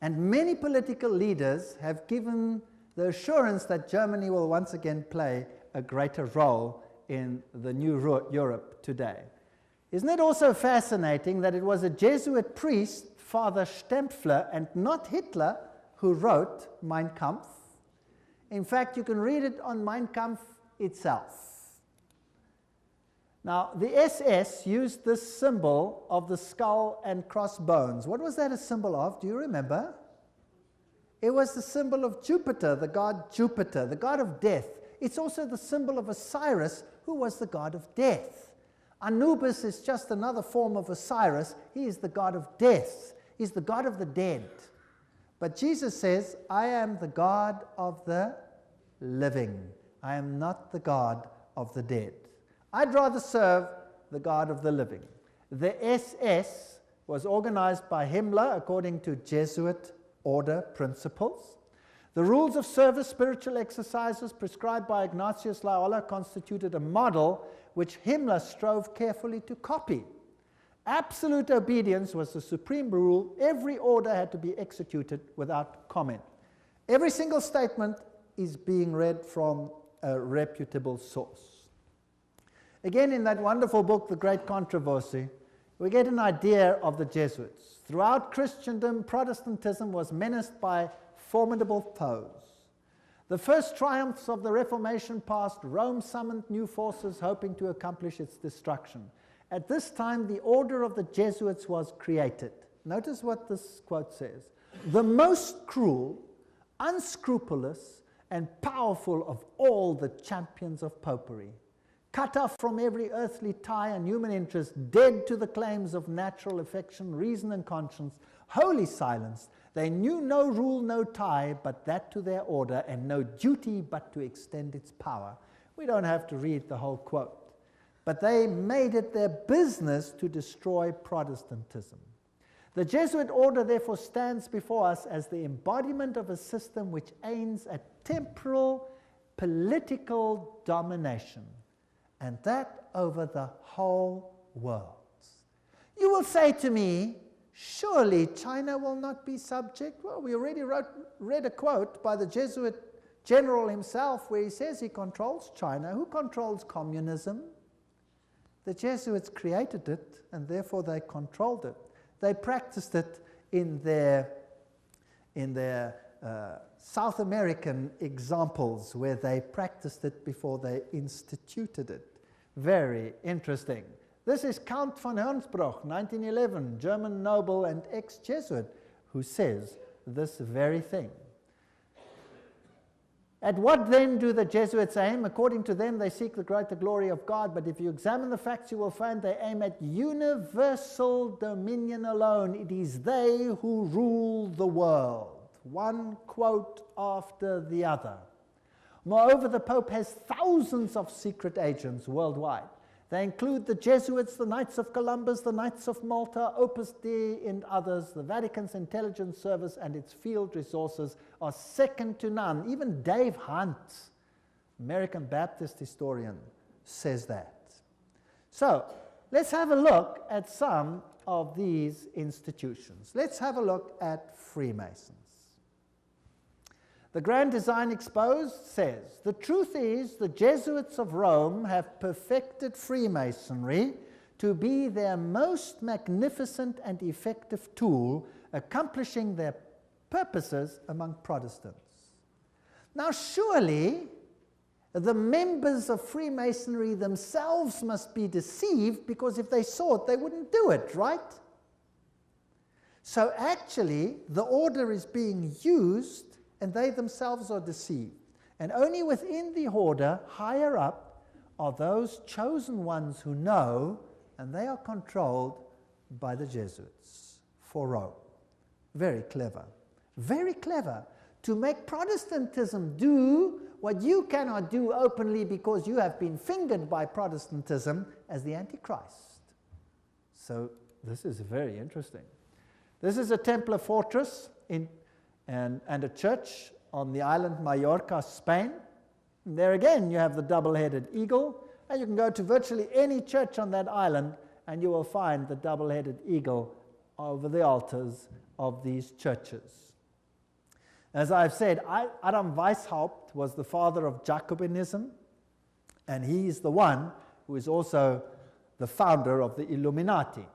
and many political leaders have given the assurance that Germany will once again play a greater role in the new Europe today. Isn't it also fascinating that it was a Jesuit priest, Father Stempfler, and not Hitler, who wrote Mein Kampf? In fact, you can read it on Mein Kampf itself. Now, the SS used this symbol of the skull and crossbones. What was that a symbol of? Do you remember? It was the symbol of Jupiter, the god Jupiter, the god of death. It's also the symbol of Osiris, who was the god of death. Anubis is just another form of Osiris. He is the god of death. He's the god of the dead. But Jesus says, I am the God of the living. I am not the God of the dead. I'd rather serve the God of the living. The SS was organized by Himmler according to Jesuit order principles. The rules of service, spiritual exercises prescribed by Ignatius Loyola constituted a model which Himmler strove carefully to copy. Absolute obedience was the supreme rule. Every order had to be executed without comment. Every single statement is being read from a reputable source. Again, in that wonderful book, The Great Controversy, we get an idea of the Jesuits. Throughout Christendom, Protestantism was menaced by formidable foes. The first triumphs of the Reformation past, Rome summoned new forces hoping to accomplish its destruction. At this time, the order of the Jesuits was created. Notice what this quote says. The most cruel, unscrupulous, and powerful of all the champions of popery, cut off from every earthly tie and human interest, dead to the claims of natural affection, reason, and conscience, wholly silenced. They knew no rule, no tie, but that to their order, and no duty but to extend its power. We don't have to read the whole quote. But they made it their business to destroy Protestantism. The Jesuit order therefore stands before us as the embodiment of a system which aims at temporal political domination, and that over the whole world. You will say to me, surely China will not be subject? Well, we already read a quote by the Jesuit general himself where he says he controls China. Who controls communism? The Jesuits created it, and therefore they controlled it. They practiced it in their South American examples where they practiced it before they instituted it. Very interesting. This is Count von Hernsbruch, 1911, German noble and ex-Jesuit, who says this very thing. At what then do the Jesuits aim? According to them, they seek the greater glory of God, but if you examine the facts, you will find they aim at universal dominion alone. It is they who rule the world. One quote after the other. Moreover, the Pope has thousands of secret agents worldwide. They include the Jesuits, the Knights of Columbus, the Knights of Malta, Opus Dei, and others. The Vatican's intelligence service and its field resources are second to none. Even Dave Hunt, American Baptist historian, says that. So, let's have a look at some of these institutions. Let's have a look at Freemasons. The Grand Design Exposed says, the truth is the Jesuits of Rome have perfected Freemasonry to be their most magnificent and effective tool, accomplishing their purposes among Protestants. Now surely the members of Freemasonry themselves must be deceived, because if they saw it, they wouldn't do it, right? So actually the order is being used and they themselves are deceived. And only within the order, higher up, are those chosen ones who know, and they are controlled by the Jesuits for Rome. Very clever. Very clever. To make Protestantism do what you cannot do openly because you have been fingered by Protestantism as the Antichrist. So this is very interesting. This is a Templar fortress and a church on the island Mallorca, Spain. And there again you have the double-headed eagle, and you can go to virtually any church on that island and you will find the double-headed eagle over the altars of these churches. As I've said, Adam Weishaupt was the father of Jacobinism, and he is the one who is also the founder of the Illuminati.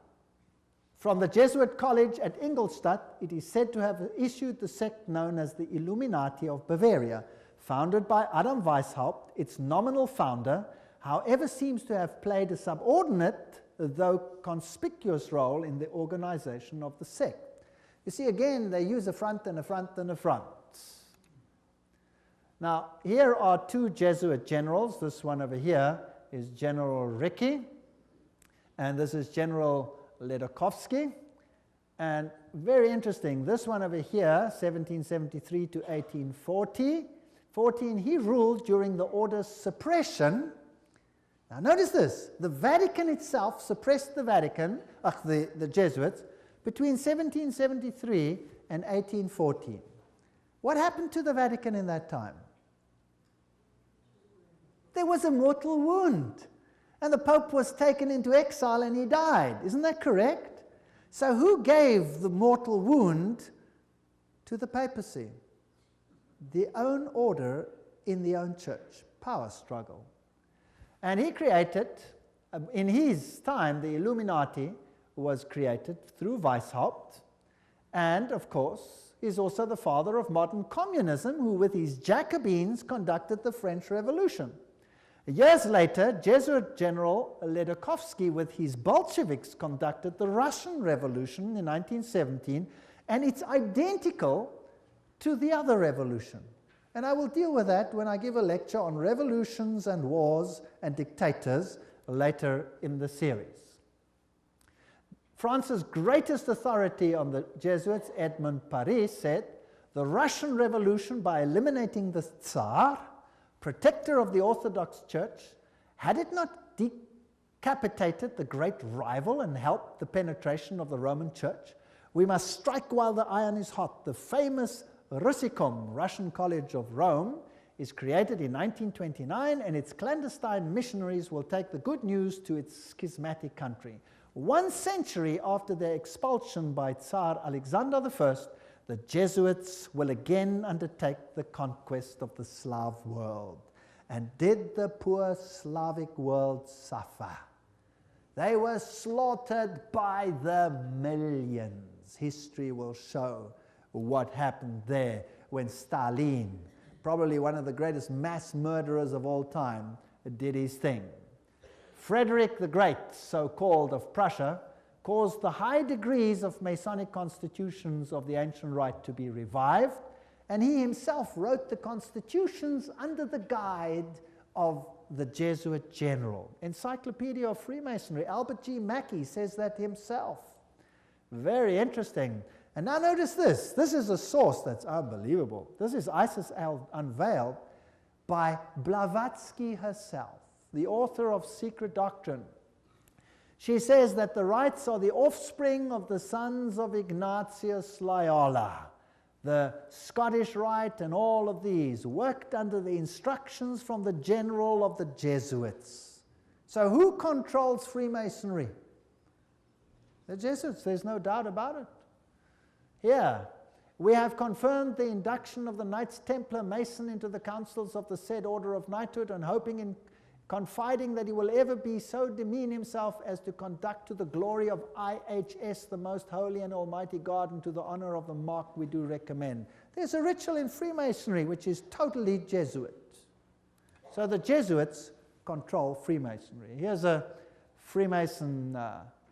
From the Jesuit college at Ingolstadt, it is said to have issued the sect known as the Illuminati of Bavaria, founded by Adam Weishaupt. Its nominal founder, however, seems to have played a subordinate, though conspicuous, role in the organization of the sect. You see, again, they use a front and a front and a front. Now, here are two Jesuit generals. This one over here is General Ricci, and this is General Ledochowski. And very interesting, this one over here, 1773 to 1840, he ruled during the order's suppression. Now notice this, the Vatican itself suppressed the Jesuits, between 1773 and 1814. What happened to the Vatican in that time? There was a mortal wound. And the Pope was taken into exile and he died. Isn't that correct? So who gave the mortal wound to the papacy? The own order in the own church. Power struggle. And he created, in his time, the Illuminati was created through Weishaupt, and of course is also the father of modern communism, who with his Jacobins conducted the French Revolution. Years later, Jesuit General Ledochowski with his Bolsheviks conducted the Russian Revolution in 1917, and it's identical to the other revolution. And I will deal with that when I give a lecture on revolutions and wars and dictators later in the series. France's greatest authority on the Jesuits, Edmond Paris, said, the Russian Revolution, by eliminating the Tsar, protector of the Orthodox Church, had it not decapitated the great rival and helped the penetration of the Roman Church? We must strike while the iron is hot. The famous Russicum, Russian College of Rome, is created in 1929, and its clandestine missionaries will take the good news to its schismatic country. 1 century after their expulsion by Tsar Alexander I, the Jesuits will again undertake the conquest of the Slav world. And did the poor Slavic world suffer? They were slaughtered by the millions. History will show what happened there when Stalin, probably one of the greatest mass murderers of all time, did his thing. Frederick the Great, so-called, of Prussia, caused the high degrees of Masonic constitutions of the ancient rite to be revived, And he himself wrote the constitutions under the guide of the Jesuit general. Encyclopedia of Freemasonry, Albert G. Mackey says that himself. Very interesting. And now notice this. This is a source that's unbelievable. This is Isis Unveiled by Blavatsky herself, the author of Secret Doctrine. She says that the rites are the offspring of the sons of Ignatius Loyola. The Scottish Rite and all of these worked under the instructions from the general of the Jesuits. So who controls Freemasonry? The Jesuits, there's no doubt about it. Here, we have confirmed the induction of the Knights Templar Mason into the councils of the said order of knighthood, and hoping and confiding that he will ever be so demean himself as to conduct to the glory of IHS, the most holy and almighty God, and to the honor of the mark we do recommend. There's a ritual in Freemasonry which is totally Jesuit. So the Jesuits control Freemasonry. Here's a Freemason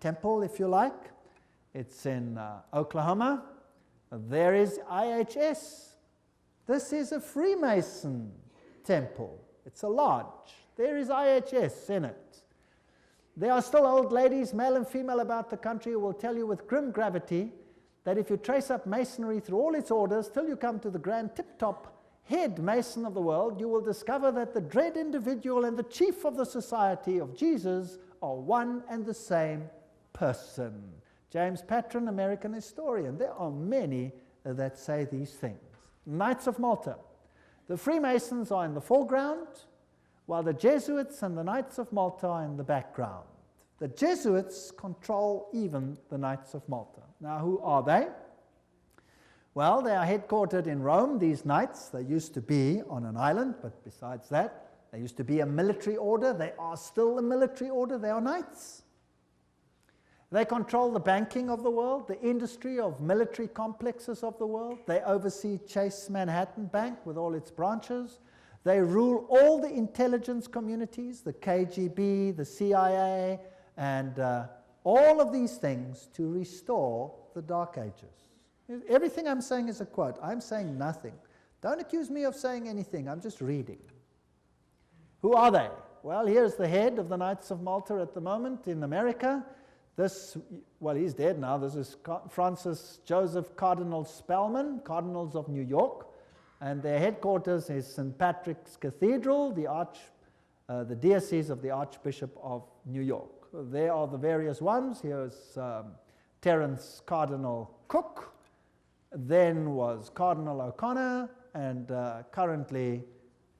temple, if you like. It's in Oklahoma. There is IHS. This is a Freemason temple. It's a lodge. There is IHS in it. There are still old ladies, male and female, about the country who will tell you with grim gravity that if you trace up Masonry through all its orders till you come to the grand tip-top head Mason of the world, you will discover that the dread individual and the chief of the Society of Jesus are one and the same person. James Patron, American historian. There are many that say these things. Knights of Malta. The Freemasons are in the foreground, while the Jesuits and the Knights of Malta are in the background. The Jesuits control even the Knights of Malta. Now, who are they? Well, they are headquartered in Rome, these knights. They used to be on an island, but besides that, they used to be a military order. They are still a military order. They are knights. They control the banking of the world, the industry of military complexes of the world. They oversee Chase Manhattan Bank with all its branches. They rule all the intelligence communities, the KGB, the CIA, and all of these things to restore the Dark Ages. Everything I'm saying is a quote. I'm saying nothing. Don't accuse me of saying anything. I'm just reading. Who are they? Well, here's the head of the Knights of Malta at the moment in America. This, well, he's dead now. This is Francis Joseph Cardinal Spellman, Cardinals of New York. And their headquarters is St. Patrick's Cathedral, the diocese of the Archbishop of New York. There are the various ones. Here's Terence Cardinal Cook. Then was Cardinal O'Connor, and currently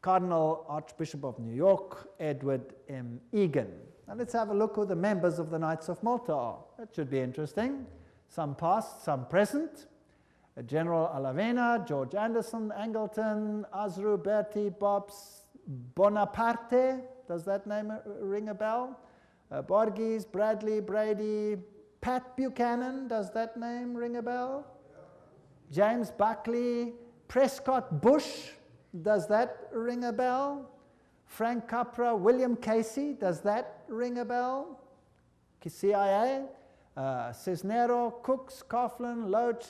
Cardinal Archbishop of New York, Edward M. Egan. Now let's have a look who the members of the Knights of Malta are. That should be interesting. Some past, some present. General Alavena, George Anderson, Angleton, Azru, Bertie, Bobs, Bonaparte. Does that name ring a bell? Borges, Bradley, Brady, Pat Buchanan. Does that name ring a bell? James Buckley, Prescott Bush. Does that ring a bell? Frank Capra, William Casey. Does that ring a bell? CIA, Cisnero, Cooks, Coughlin, Loach,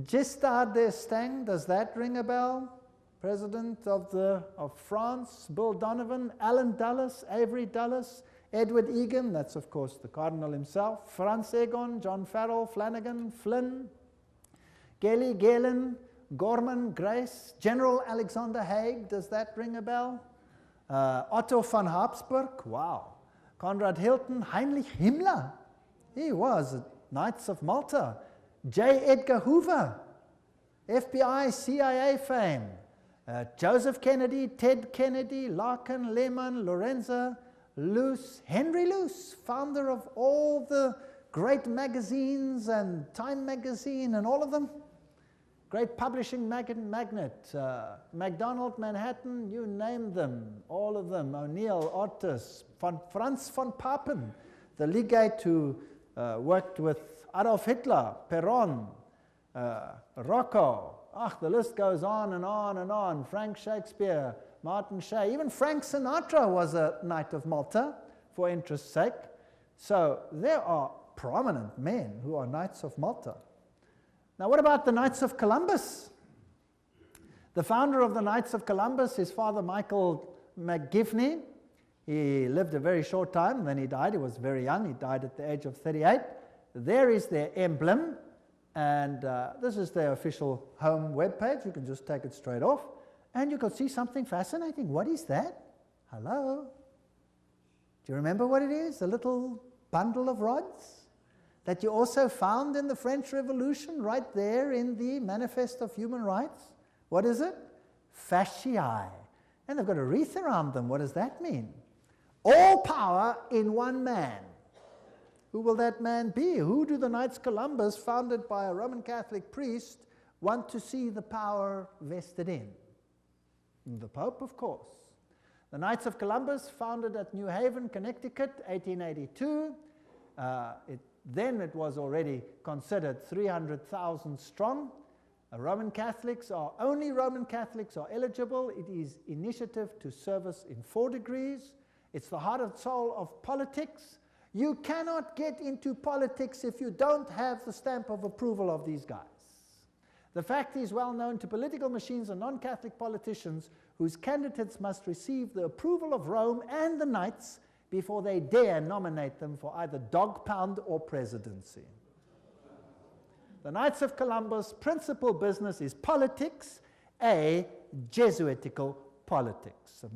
Giscard d'Estaing. Does that ring a bell? President of France, Bill Donovan, Alan Dulles, Avery Dulles, Edward Egan, that's of course the Cardinal himself, Franz Egon, John Farrell, Flanagan, Flynn, Gelly, Galen, Gorman, Grace, General Alexander Haig. Does that ring a bell? Otto von Habsburg, wow. Conrad Hilton, Heinrich Himmler, he was Knights of Malta. J. Edgar Hoover, FBI, CIA fame. Joseph Kennedy, Ted Kennedy, Larkin, Lehman, Lorenza, Luce, Henry Luce, founder of all the great magazines and Time magazine and all of them. Great publishing magnate, MacDonald, Manhattan, you name them, all of them. O'Neill, Otis, Franz von Papen, the legate who worked with Adolf Hitler, Perón, Rocco. The list goes on and on and on. Frank Shakespeare, Martin Shea. Even Frank Sinatra was a Knight of Malta, for interest's sake. So there are prominent men who are Knights of Malta. Now what about the Knights of Columbus? The founder of the Knights of Columbus is Father Michael McGivney. He lived a very short time, and then he died. He was very young. He died at the age of 38. There is their emblem, and this is their official home webpage. You can just take it straight off, and you can see something fascinating. What is that? Hello? Do you remember what it is? A little bundle of rods that you also found in the French Revolution, right there in the Manifest of Human Rights. What is it? Fasciae. And they've got a wreath around them. What does that mean? All power in one man. Who will that man be? Who do the Knights Columbus, founded by a Roman Catholic priest, want to see the power vested in? The Pope, of course. The Knights of Columbus, founded at New Haven, Connecticut, 1882. Then it was already considered 300,000 strong. Only Roman Catholics are eligible. It is initiative to service in 4 degrees. It's the heart and soul of politics. You cannot get into politics if you don't have the stamp of approval of these guys. The fact is well known to political machines and non-Catholic politicians whose candidates must receive the approval of Rome and the Knights before they dare nominate them for either dog pound or presidency. The Knights of Columbus' principal business is politics, a Jesuitical politics. A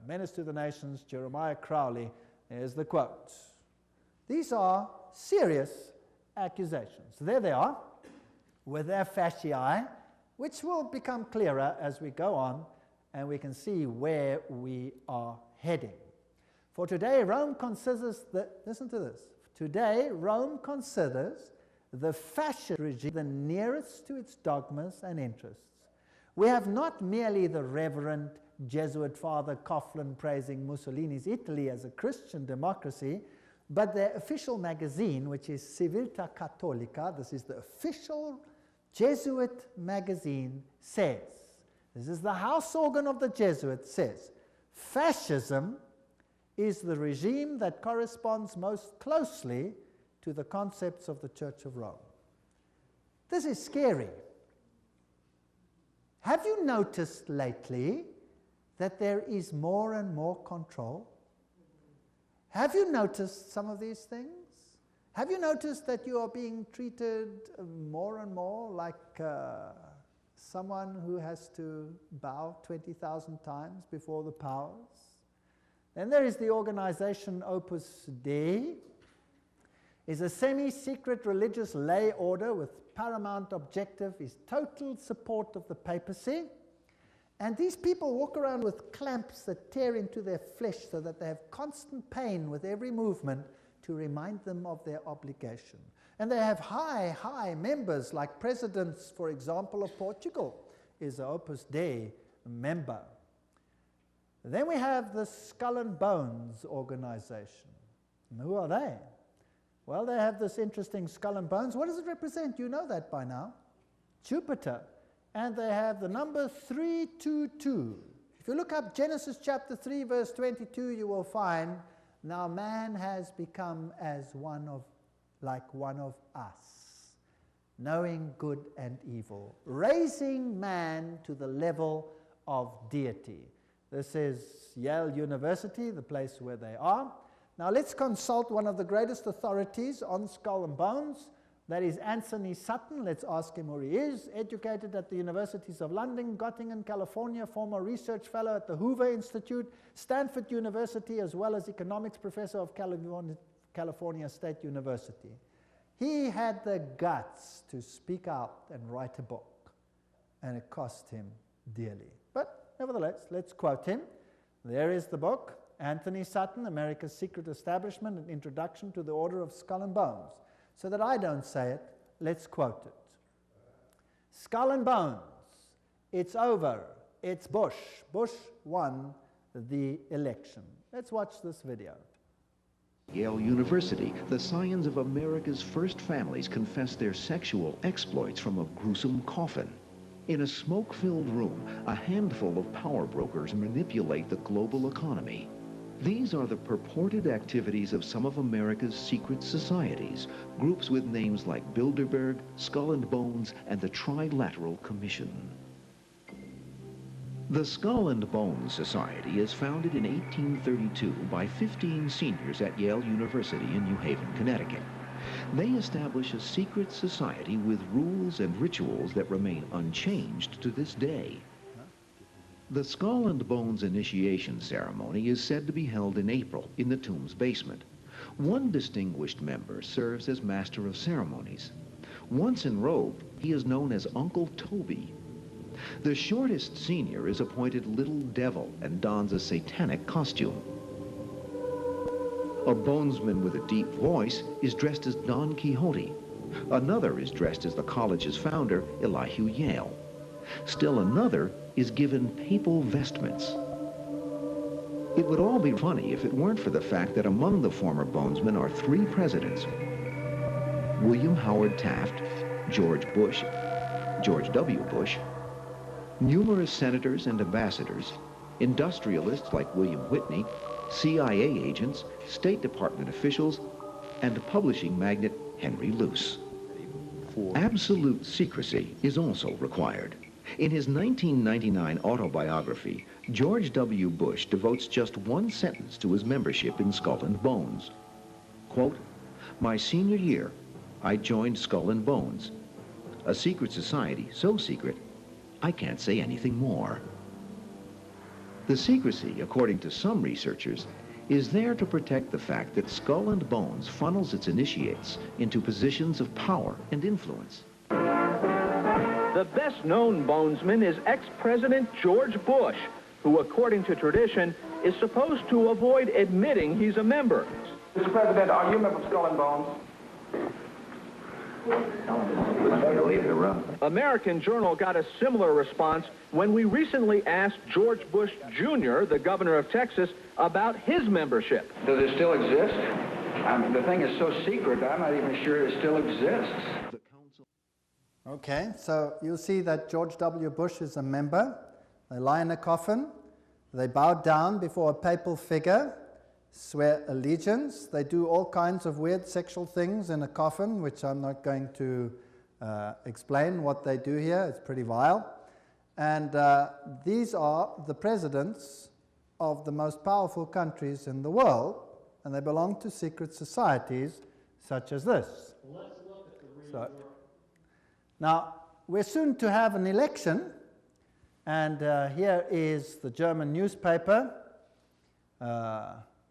menace to the nations, Jeremiah Crowley, is the quote. These are serious accusations. There they are, with their fasciae, which will become clearer as we go on, and we can see where we are heading. For today, Rome considers listen to this. Today, Rome considers the fascist regime the nearest to its dogmas and interests. We have not merely the Reverend Jesuit Father Coughlin praising Mussolini's Italy as a Christian democracy, but their official magazine, which is Civiltà Cattolica, this is the official Jesuit magazine, says, this is the house organ of the Jesuits, says, fascism is the regime that corresponds most closely to the concepts of the Church of Rome. This is scary. Have you noticed lately that there is more and more control? Have you noticed some of these things? Have you noticed that you are being treated more and more like someone who has to bow 20,000 times before the powers? Then there is the organization Opus Dei. Is a semi-secret religious lay order with paramount objective is total support of the papacy. And these people walk around with clamps that tear into their flesh so that they have constant pain with every movement to remind them of their obligation. And they have high members, like presidents, for example, of Portugal is an Opus Dei member. Then we have the Skull and Bones organization. And who are they? Well, they have this interesting skull and bones. What does it represent? You know that by now. Jupiter. And they have the number 322. If you look up Genesis chapter 3, verse 22, you will find, now man has become like one of us, knowing good and evil, raising man to the level of deity. This is Yale University, the place where they are. Now let's consult one of the greatest authorities on skull and bones. That is Anthony Sutton. Let's ask him who he is. Educated at the Universities of London, Göttingen, California, former research fellow at the Hoover Institute, Stanford University, as well as economics professor of California State University. He had the guts to speak out and write a book, and it cost him dearly. But nevertheless, let's quote him. There is the book. Anthony Sutton, America's Secret Establishment, an Introduction to the Order of Skull and Bones. So that I don't say it, let's quote it. Skull and Bones, it's over, it's Bush. Bush won the election. Let's watch this video. Yale University, the scions of America's first families confess their sexual exploits from a gruesome coffin. In a smoke-filled room, a handful of power brokers manipulate the global economy. These are the purported activities of some of America's secret societies, groups with names like Bilderberg, Skull and Bones, and the Trilateral Commission. The Skull and Bones Society is founded in 1832 by 15 seniors at Yale University in New Haven, Connecticut. They establish a secret society with rules and rituals that remain unchanged to this day. The Skull and Bones initiation ceremony is said to be held in April in the tomb's basement. One distinguished member serves as master of ceremonies. Once enrobed, he is known as Uncle Toby. The shortest senior is appointed Little Devil and dons a satanic costume. A bonesman with a deep voice is dressed as Don Quixote. Another is dressed as the college's founder, Elihu Yale. Still another is given papal vestments. It would all be funny if it weren't for the fact that among the former bonesmen are 3 presidents: William Howard Taft, George Bush, George W. Bush, numerous senators and ambassadors, industrialists like William Whitney, CIA agents, State Department officials, and publishing magnate Henry Luce. Absolute secrecy is also required. In his 1999 autobiography, George W. Bush devotes just one sentence to his membership in Skull and Bones. Quote, "My senior year, I joined Skull and Bones, a secret society so secret, I can't say anything more." The secrecy, according to some researchers, is there to protect the fact that Skull and Bones funnels its initiates into positions of power and influence. The best-known bonesman is ex-President George Bush, who, according to tradition, is supposed to avoid admitting he's a member. Mr. President, are you a member of Skull and Bones? Leave the room. American Journal got a similar response when we recently asked George Bush Jr., the governor of Texas, about his membership. Does it still exist? The thing is so secret, I'm not even sure it still exists. Okay, so you'll see that George W. Bush is a member. They lie in a coffin. They bow down before a papal figure, swear allegiance. They do all kinds of weird sexual things in a coffin, which I'm not going to explain what they do here. It's pretty vile. And these are the presidents of the most powerful countries in the world, and they belong to secret societies such as this. Well, let's look at the real world. Now, we're soon to have an election, and here is the German newspaper,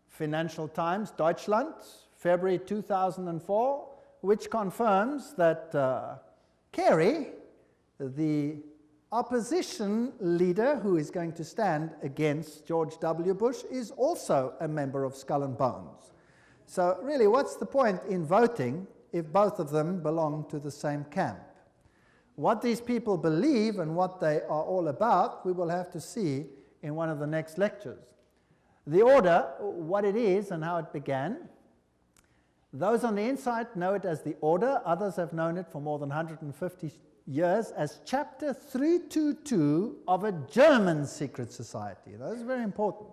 Financial Times, Deutschland, February 2004, which confirms that Kerry, the opposition leader who is going to stand against George W. Bush, is also a member of Skull and Bones. So really, what's the point in voting if both of them belong to the same camp? What these people believe and what they are all about, we will have to see in one of the next lectures. The order, what it is and how it began. Those on the inside know it as the order. Others have known it for more than 150 years as Chapter 322 of a German secret society. That is very important.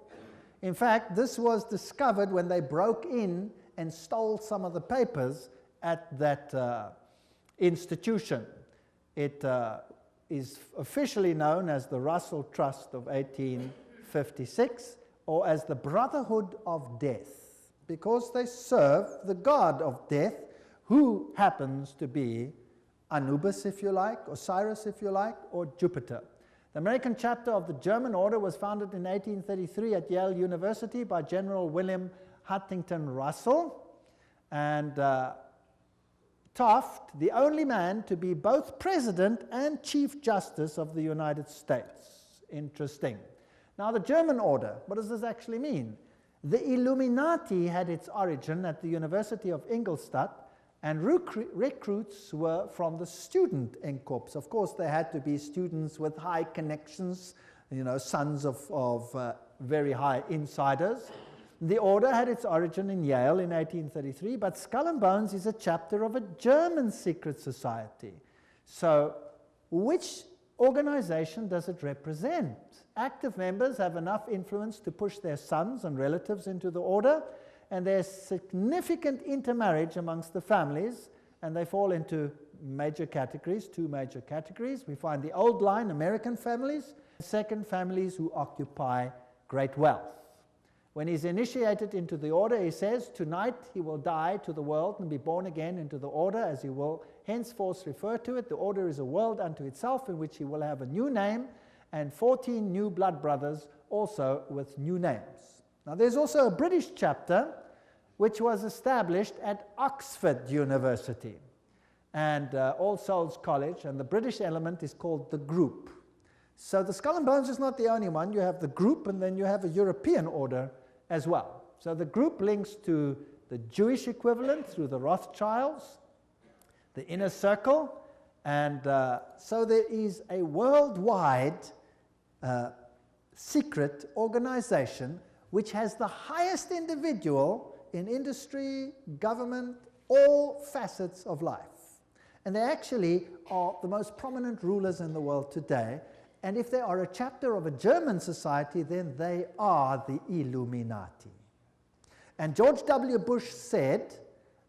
In fact, this was discovered when they broke in and stole some of the papers at that institution. It is officially known as the Russell Trust of 1856, or as the Brotherhood of Death, because they serve the god of death, who happens to be Anubis, if you like, Osiris, if you like, or Jupiter. The American chapter of the German order was founded in 1833 at Yale University by General William Huntington Russell, and Taft, the only man to be both President and Chief Justice of the United States. Interesting. Now, the German order, what does this actually mean? The Illuminati had its origin at the University of Ingolstadt, and recruits were from the student Inkorps. Of course, they had to be students with high connections, you know, sons of very high insiders. The order had its origin in Yale in 1833, but Skull and Bones is a chapter of a German secret society. So, which organization does it represent? Active members have enough influence to push their sons and relatives into the order, and there's significant intermarriage amongst the families, and they fall into major categories, 2 major categories. We find the old line American families, Second, families who occupy great wealth. When he's initiated into the order, he says, tonight he will die to the world and be born again into the order, as he will henceforth refer to it. The order is a world unto itself, in which he will have a new name, and 14 new blood brothers also with new names. Now there's also a British chapter which was established at Oxford University and All Souls College, and the British element is called the Group. So the Skull and Bones is not the only one. You have the Group, and then you have a European order as well. So the Group links to the Jewish equivalent through the Rothschilds, the Inner Circle, and so there is a worldwide secret organization which has the highest individual in industry, government, all facets of life. And they actually are the most prominent rulers in the world today. And if they are a chapter of a German society, then they are the Illuminati. And George W. Bush said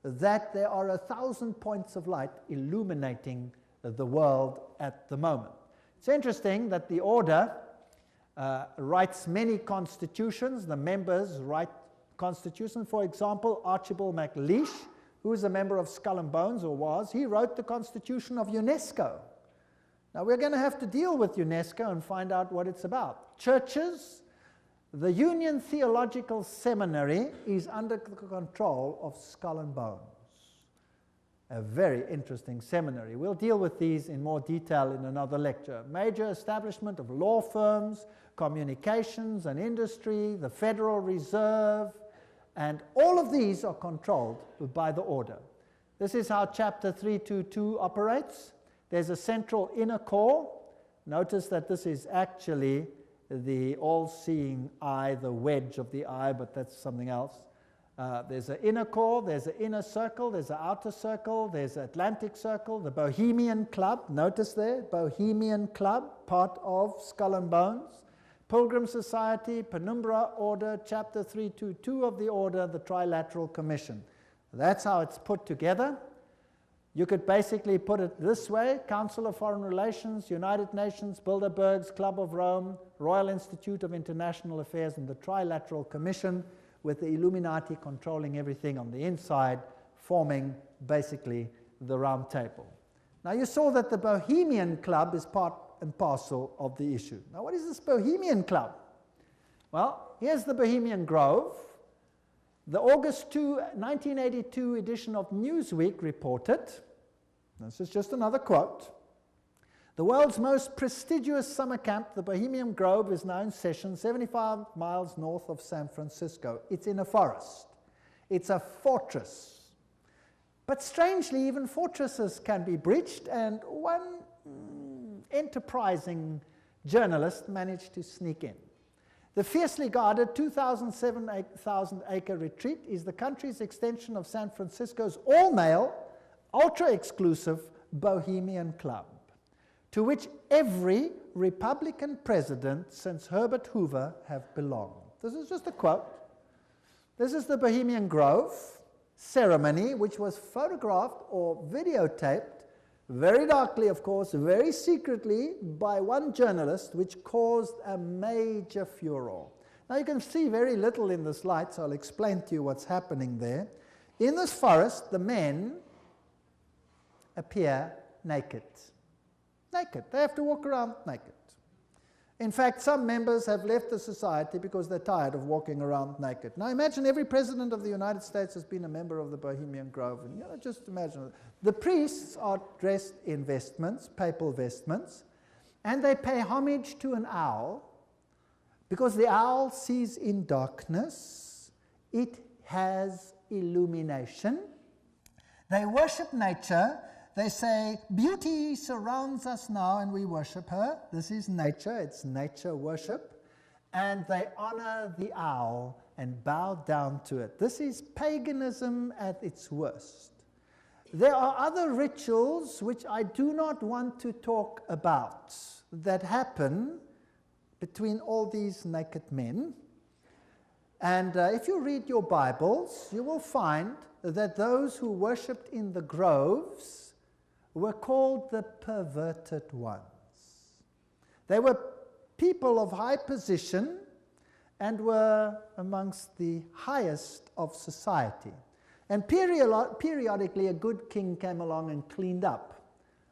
that there are 1,000 points of light illuminating the world at the moment. It's interesting that the order writes many constitutions. The members write constitutions. For example, Archibald MacLeish, who is a member of Skull and Bones, or was, he wrote the constitution of UNESCO. Now we're going to have to deal with UNESCO and find out what it's about. Churches, the Union Theological Seminary is under the control of Skull and Bones. A very interesting seminary. We'll deal with these in more detail in another lecture. Major establishment of law firms, communications and industry, the Federal Reserve, and all of these are controlled by the order. This is how Chapter 322 operates. There's a central inner core. Notice that this is actually the all-seeing eye, the wedge of the eye, but that's something else. There's an inner core, there's an inner circle, there's an outer circle, there's an Atlantic Circle, the Bohemian Club, notice there, Bohemian Club, part of Skull and Bones, Pilgrim Society, Penumbra Order, Chapter 322 of the Order, the Trilateral Commission. That's how it's put together. You could basically put it this way: Council of Foreign Relations, United Nations, Bilderbergs, Club of Rome, Royal Institute of International Affairs, and the Trilateral Commission, with the Illuminati controlling everything on the inside, forming basically the Round Table. Now you saw that the Bohemian Club is part and parcel of the issue. Now what is this Bohemian Club? Well, here's the Bohemian Grove. The August 2, 1982 edition of Newsweek reported, this is just another quote, the world's most prestigious summer camp, the Bohemian Grove, is now in session 75 miles north of San Francisco. It's in a forest. It's a fortress. But strangely, even fortresses can be breached, and one enterprising journalist managed to sneak in. The fiercely guarded 2,007 acre retreat is the country's extension of San Francisco's all-male, ultra-exclusive Bohemian Club, to which every Republican president since Herbert Hoover have belonged. This is just a quote. This is the Bohemian Grove ceremony, which was photographed or videotaped, very darkly, of course, very secretly, by one journalist, which caused a major furor. Now you can see very little in this light, so I'll explain to you what's happening there. In this forest, the men appear naked. Naked. They have to walk around naked. In fact, some members have left the society because they're tired of walking around naked. Now imagine every president of the United States has been a member of the Bohemian Grove. And just imagine. The priests are dressed in vestments, papal vestments, and they pay homage to an owl because the owl sees in darkness. It has illumination. They worship nature. They say, beauty surrounds us now and we worship her. This is nature, it's nature worship. And they honor the owl and bow down to it. This is paganism at its worst. There are other rituals which I do not want to talk about that happen between all these naked men. And if you read your Bibles, you will find that those who worshipped in the groves were called the perverted ones. They were people of high position and were amongst the highest of society. And periodically a good king came along and cleaned up,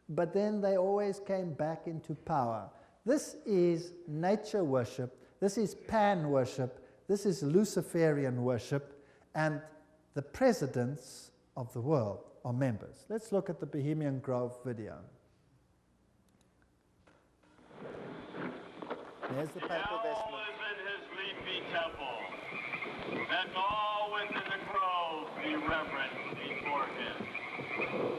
but then they always came back into power. This is nature worship, this is pan worship, this is Luciferian worship, and the presidents of the world are members. Let's look at the Bohemian Grove video. There's the papal vestment. Is in his leafy temple, and all within the grove be reverent before him.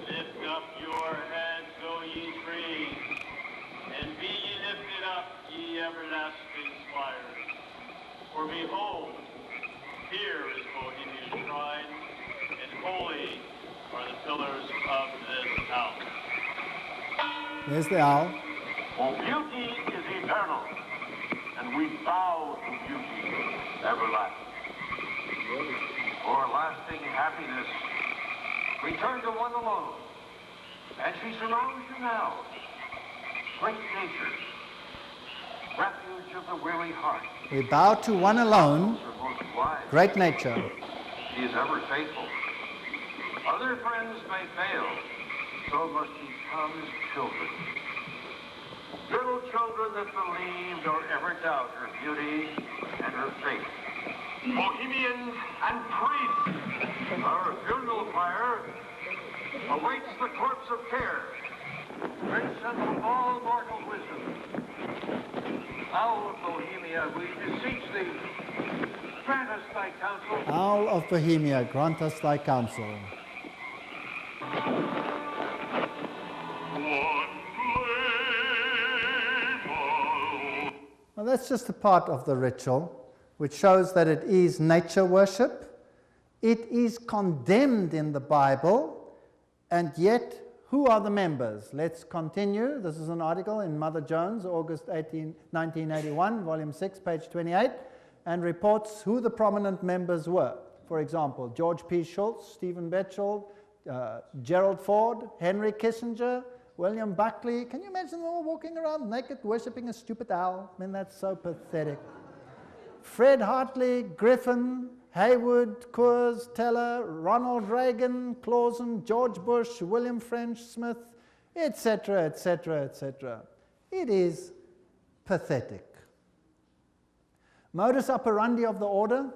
Lift up your heads, O ye trees, and be ye lifted up, ye everlasting spires. For behold, here is Bohemia's shrine, and holy are the pillars of this house. There's the owl. For beauty is eternal, and we bow to beauty everlasting. For lasting happiness, return to one alone, and she surrounds you now. Great nature, refuge of the weary heart. We bow to one alone, great nature. She is ever faithful. Other friends may fail, so must ye come as children. Little children that believe nor ever doubt her beauty and her faith. Bohemians and priests, our funeral pyre awaits the corpse of care. Prince of all mortal wisdom, Owl of Bohemia, we beseech thee, grant us thy counsel. Owl of Bohemia, grant us thy counsel. Well, that's just a part of the ritual, which shows that it is nature worship. It is condemned in the Bible, and yet, who are the members? Let's continue. This is an article in Mother Jones, August 1981, volume 6, page 28, and reports who the prominent members were. For example, George P. Schultz, Stephen Batchelor, Gerald Ford, Henry Kissinger, William Buckley. Can you imagine them all walking around naked, worshipping a stupid owl? I mean, that's so pathetic. Fred Hartley, Griffin, Haywood, Coors, Teller, Ronald Reagan, Clausen, George Bush, William French Smith, etc., etc., etc. It is pathetic. Modus operandi of the order.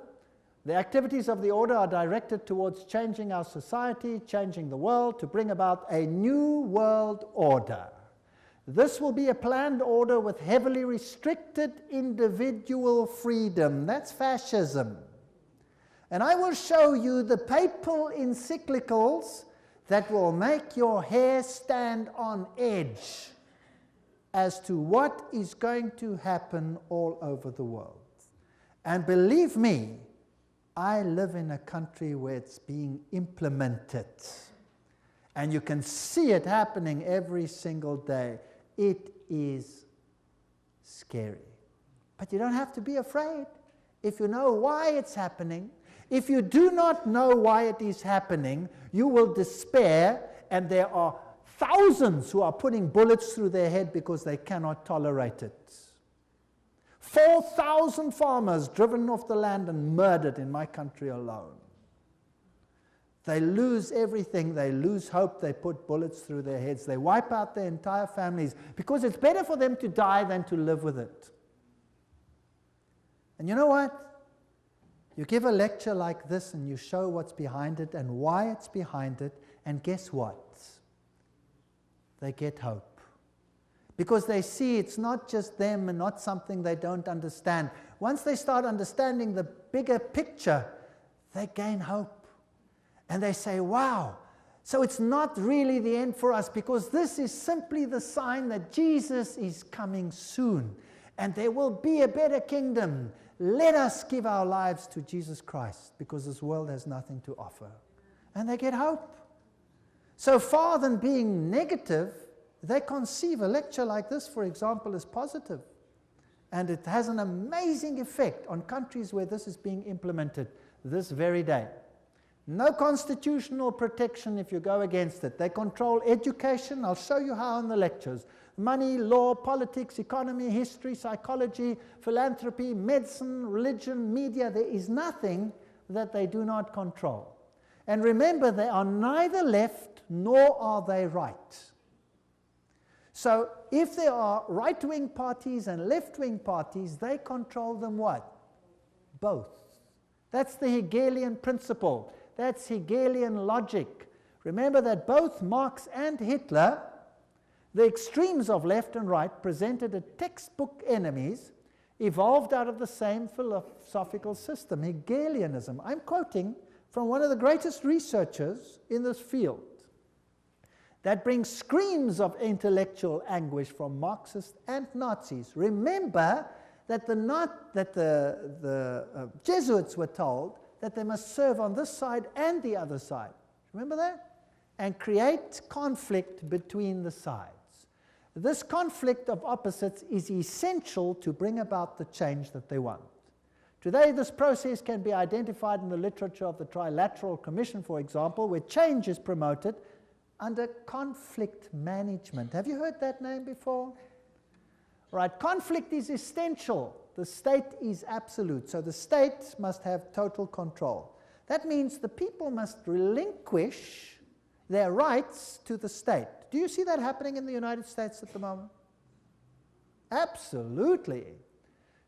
The activities of the order are directed towards changing our society, changing the world, to bring about a new world order. This will be a planned order with heavily restricted individual freedom. That's fascism. And I will show you the papal encyclicals that will make your hair stand on edge as to what is going to happen all over the world. And believe me, I live in a country where it's being implemented. And you can see it happening every single day. It is scary. But you don't have to be afraid if you know why it's happening. If you do not know why it is happening, you will despair, and there are thousands who are putting bullets through their head because they cannot tolerate it. 4,000 farmers driven off the land and murdered in my country alone. They lose everything, they lose hope, they put bullets through their heads, they wipe out their entire families because it's better for them to die than to live with it. And you know what? You give a lecture like this and you show what's behind it and why it's behind it, and guess what? They get hope. Because they see it's not just them and not something they don't understand. Once they start understanding the bigger picture, they gain hope. And they say, wow, so it's not really the end for us, because this is simply the sign that Jesus is coming soon. And there will be a better kingdom. Let us give our lives to Jesus Christ, because this world has nothing to offer. And they get hope. So far than being negative, they conceive a lecture like this, for example, as positive. And it has an amazing effect on countries where this is being implemented this very day. No constitutional protection if you go against it. They control education. I'll show you how in the lectures. money, law, politics, economy, history, psychology, philanthropy, medicine, religion, media. There is nothing that they do not control. And remember, they are neither left nor are they right. So if there are right-wing parties and left-wing parties, they control them what? Both. That's the Hegelian principle. That's Hegelian logic. Remember that both Marx and Hitler, the extremes of left and right, presented as textbook enemies, evolved out of the same philosophical system, Hegelianism. I'm quoting from one of the greatest researchers in this field. That brings screams of intellectual anguish from Marxists and Nazis. Remember that the Jesuits were told that they must serve on this side and the other side. Remember that? And create conflict between the sides. This conflict of opposites is essential to bring about the change that they want. Today, this process can be identified in the literature of the Trilateral Commission, for example, where change is promoted under conflict management. Have you heard that name before? Right, conflict is essential. The state is absolute. So the state must have total control. That means the people must relinquish their rights to the state. Do you see that happening in the United States at the moment? Absolutely.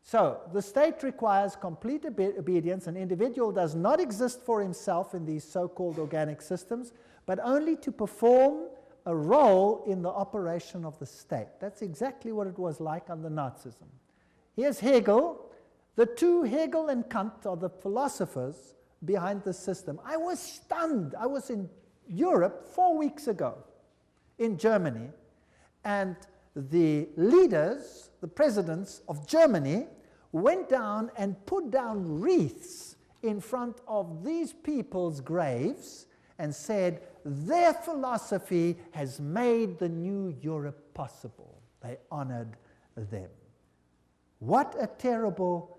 So the state requires complete obedience. An individual does not exist for himself in these so-called organic systems, but only to perform a role in the operation of the state. That's exactly what it was like under Nazism. Here's Hegel. The two, Hegel and Kant, are the philosophers behind the system. I was stunned. I was in Europe 4 weeks ago, in Germany, and the leaders, the presidents of Germany, went down and put down wreaths in front of these people's graves and said, their philosophy has made the new Europe possible. They honored them. What a terrible,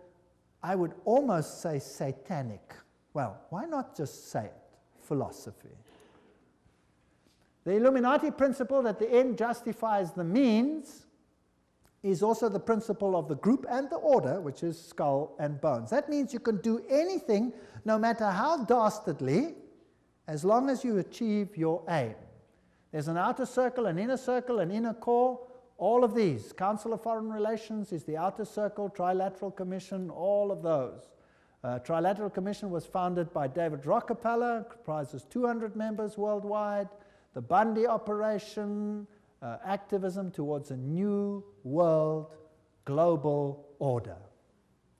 I would almost say satanic, well, why not just say it, philosophy. The Illuminati principle that the end justifies the means is also the principle of the group and the order, which is skull and bones. That means you can do anything, no matter how dastardly, as long as you achieve your aim. There's an outer circle, an inner core, all of these. Council of Foreign Relations is the outer circle, Trilateral Commission, all of those. Trilateral Commission was founded by David Rockefeller, comprises 200 members worldwide. The Bundy operation, activism towards a new world global order.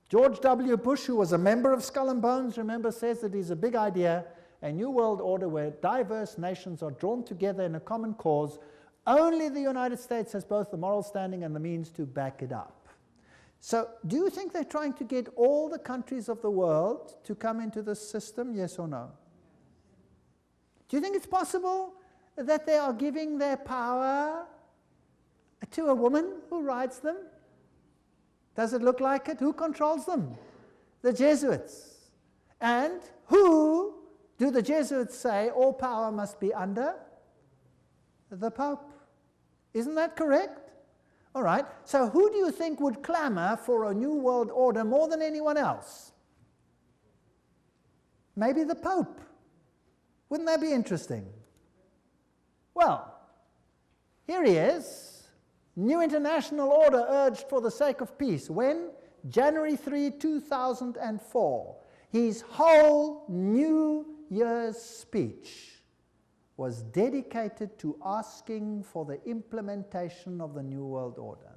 George W. Bush, who was a member of Skull and Bones, remember, says that it's a big idea, a new world order where diverse nations are drawn together in a common cause. Only the United States has both the moral standing and the means to back it up. So do you think they're trying to get all the countries of the world to come into this system, yes or no? Do you think it's possible that they are giving their power to a woman who rides them? Does it look like it? Who controls them? The Jesuits. And who do the Jesuits say all power must be under? The Pope. Isn't that correct? All right. So who do you think would clamor for a new world order more than anyone else? Maybe the Pope. Wouldn't that be interesting? Well, here he is. New international order urged for the sake of peace. When? January 3, 2004. His whole New Year's speech was dedicated to asking for the implementation of the New World Order.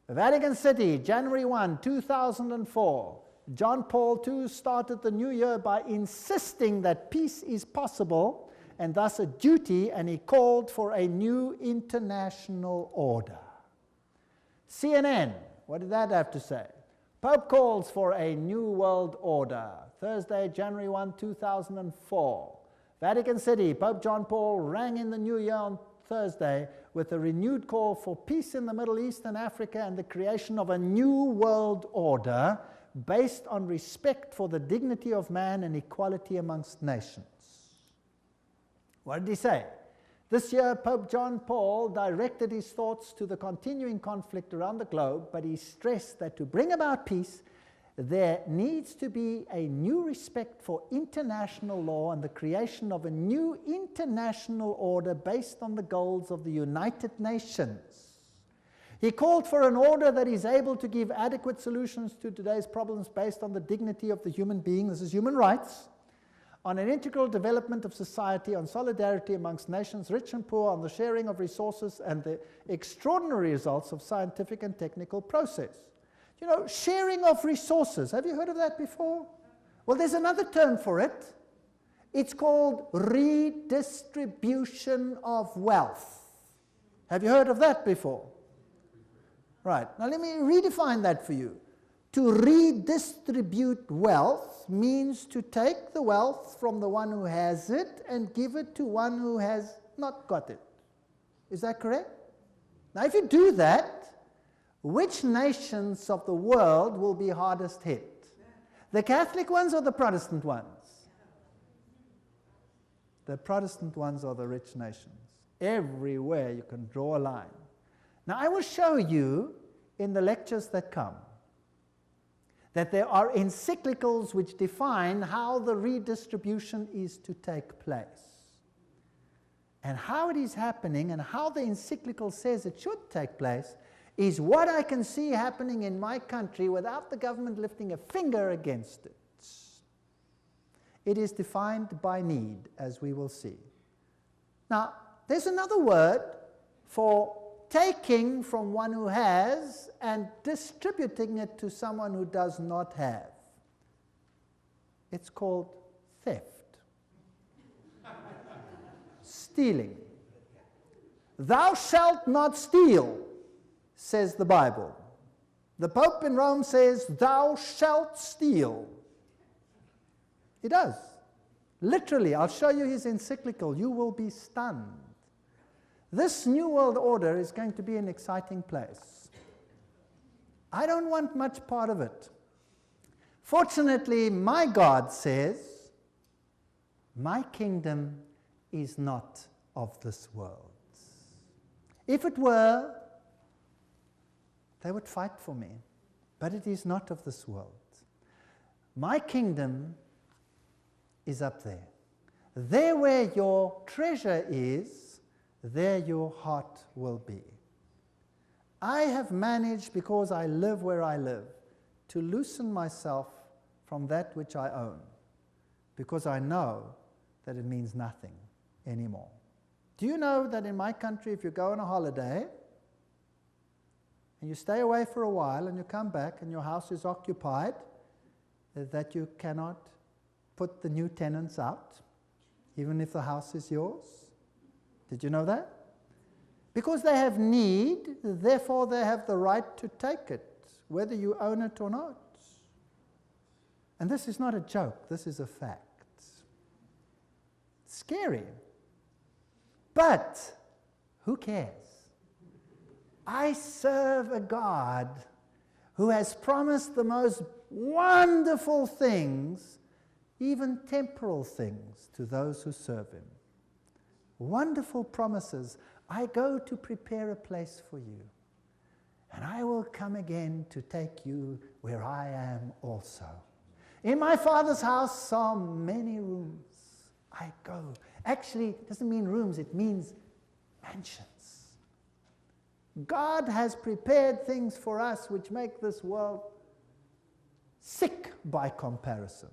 Vatican City, January 1, 2004. John Paul II started the new year by insisting that peace is possible and thus a duty, and he called for a new international order. CNN, what did that have to say? Pope calls for a new world order. Thursday, January 1, 2004. Vatican City, Pope John Paul rang in the new year on Thursday with a renewed call for peace in the Middle East and Africa and the creation of a new world order based on respect for the dignity of man and equality amongst nations. What did he say? This year, Pope John Paul directed his thoughts to the continuing conflict around the globe, but he stressed that to bring about peace, there needs to be a new respect for international law and the creation of a new international order based on the goals of the United Nations. He called for an order that is able to give adequate solutions to today's problems based on the dignity of the human being, this is human rights, on an integral development of society, on solidarity amongst nations, rich and poor, on the sharing of resources and the extraordinary results of scientific and technical process. You know, sharing of resources, have you heard of that before? Well, there's another term for it. It's called redistribution of wealth. Have you heard of that before? Right, now let me redefine that for you. To redistribute wealth means to take the wealth from the one who has it and give it to one who has not got it. Is that correct? Now, if you do that, which nations of the world will be hardest hit? The Catholic ones or the Protestant ones? The Protestant ones are the rich nations. Everywhere you can draw a line. Now, I will show you in the lectures that come that there are encyclicals which define how the redistribution is to take place. And how it is happening and how the encyclical says it should take place is what I can see happening in my country without the government lifting a finger against it. It is defined by need, as we will see. Now, there's another word for taking from one who has and distributing it to someone who does not have. It's called theft. Stealing. Thou shalt not steal, says the Bible. The Pope in Rome says, thou shalt steal. He does. Literally, I'll show you his encyclical. You will be stunned. This New World Order is going to be an exciting place. I don't want much part of it. Fortunately, my God says, my kingdom is not of this world. If it were, they would fight for me. But it is not of this world. My kingdom is up there. There where your treasure is, there your heart will be. I have managed, because I live where I live, to loosen myself from that which I own, because I know that it means nothing anymore. Do you know that in my country, if you go on a holiday, and you stay away for a while, and you come back, and your house is occupied, that you cannot put the new tenants out, even if the house is yours? Did you know that? Because they have need, therefore they have the right to take it, whether you own it or not. And this is not a joke, this is a fact. Scary. But who cares? I serve a God who has promised the most wonderful things, even temporal things, to those who serve him. Wonderful promises. I go to prepare a place for you, and I will come again to take you where I am also. In my Father's house are many rooms. I go. Actually, it doesn't mean rooms, it means mansions. God has prepared things for us which make this world sick by comparison.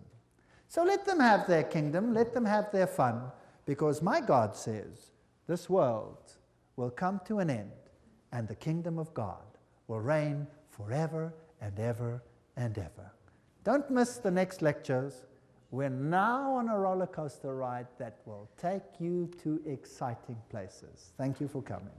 So let them have their kingdom, let them have their fun, because my God says this world will come to an end and the kingdom of God will reign forever and ever and ever. Don't miss the next lectures. We're now on a roller coaster ride that will take you to exciting places. Thank you for coming.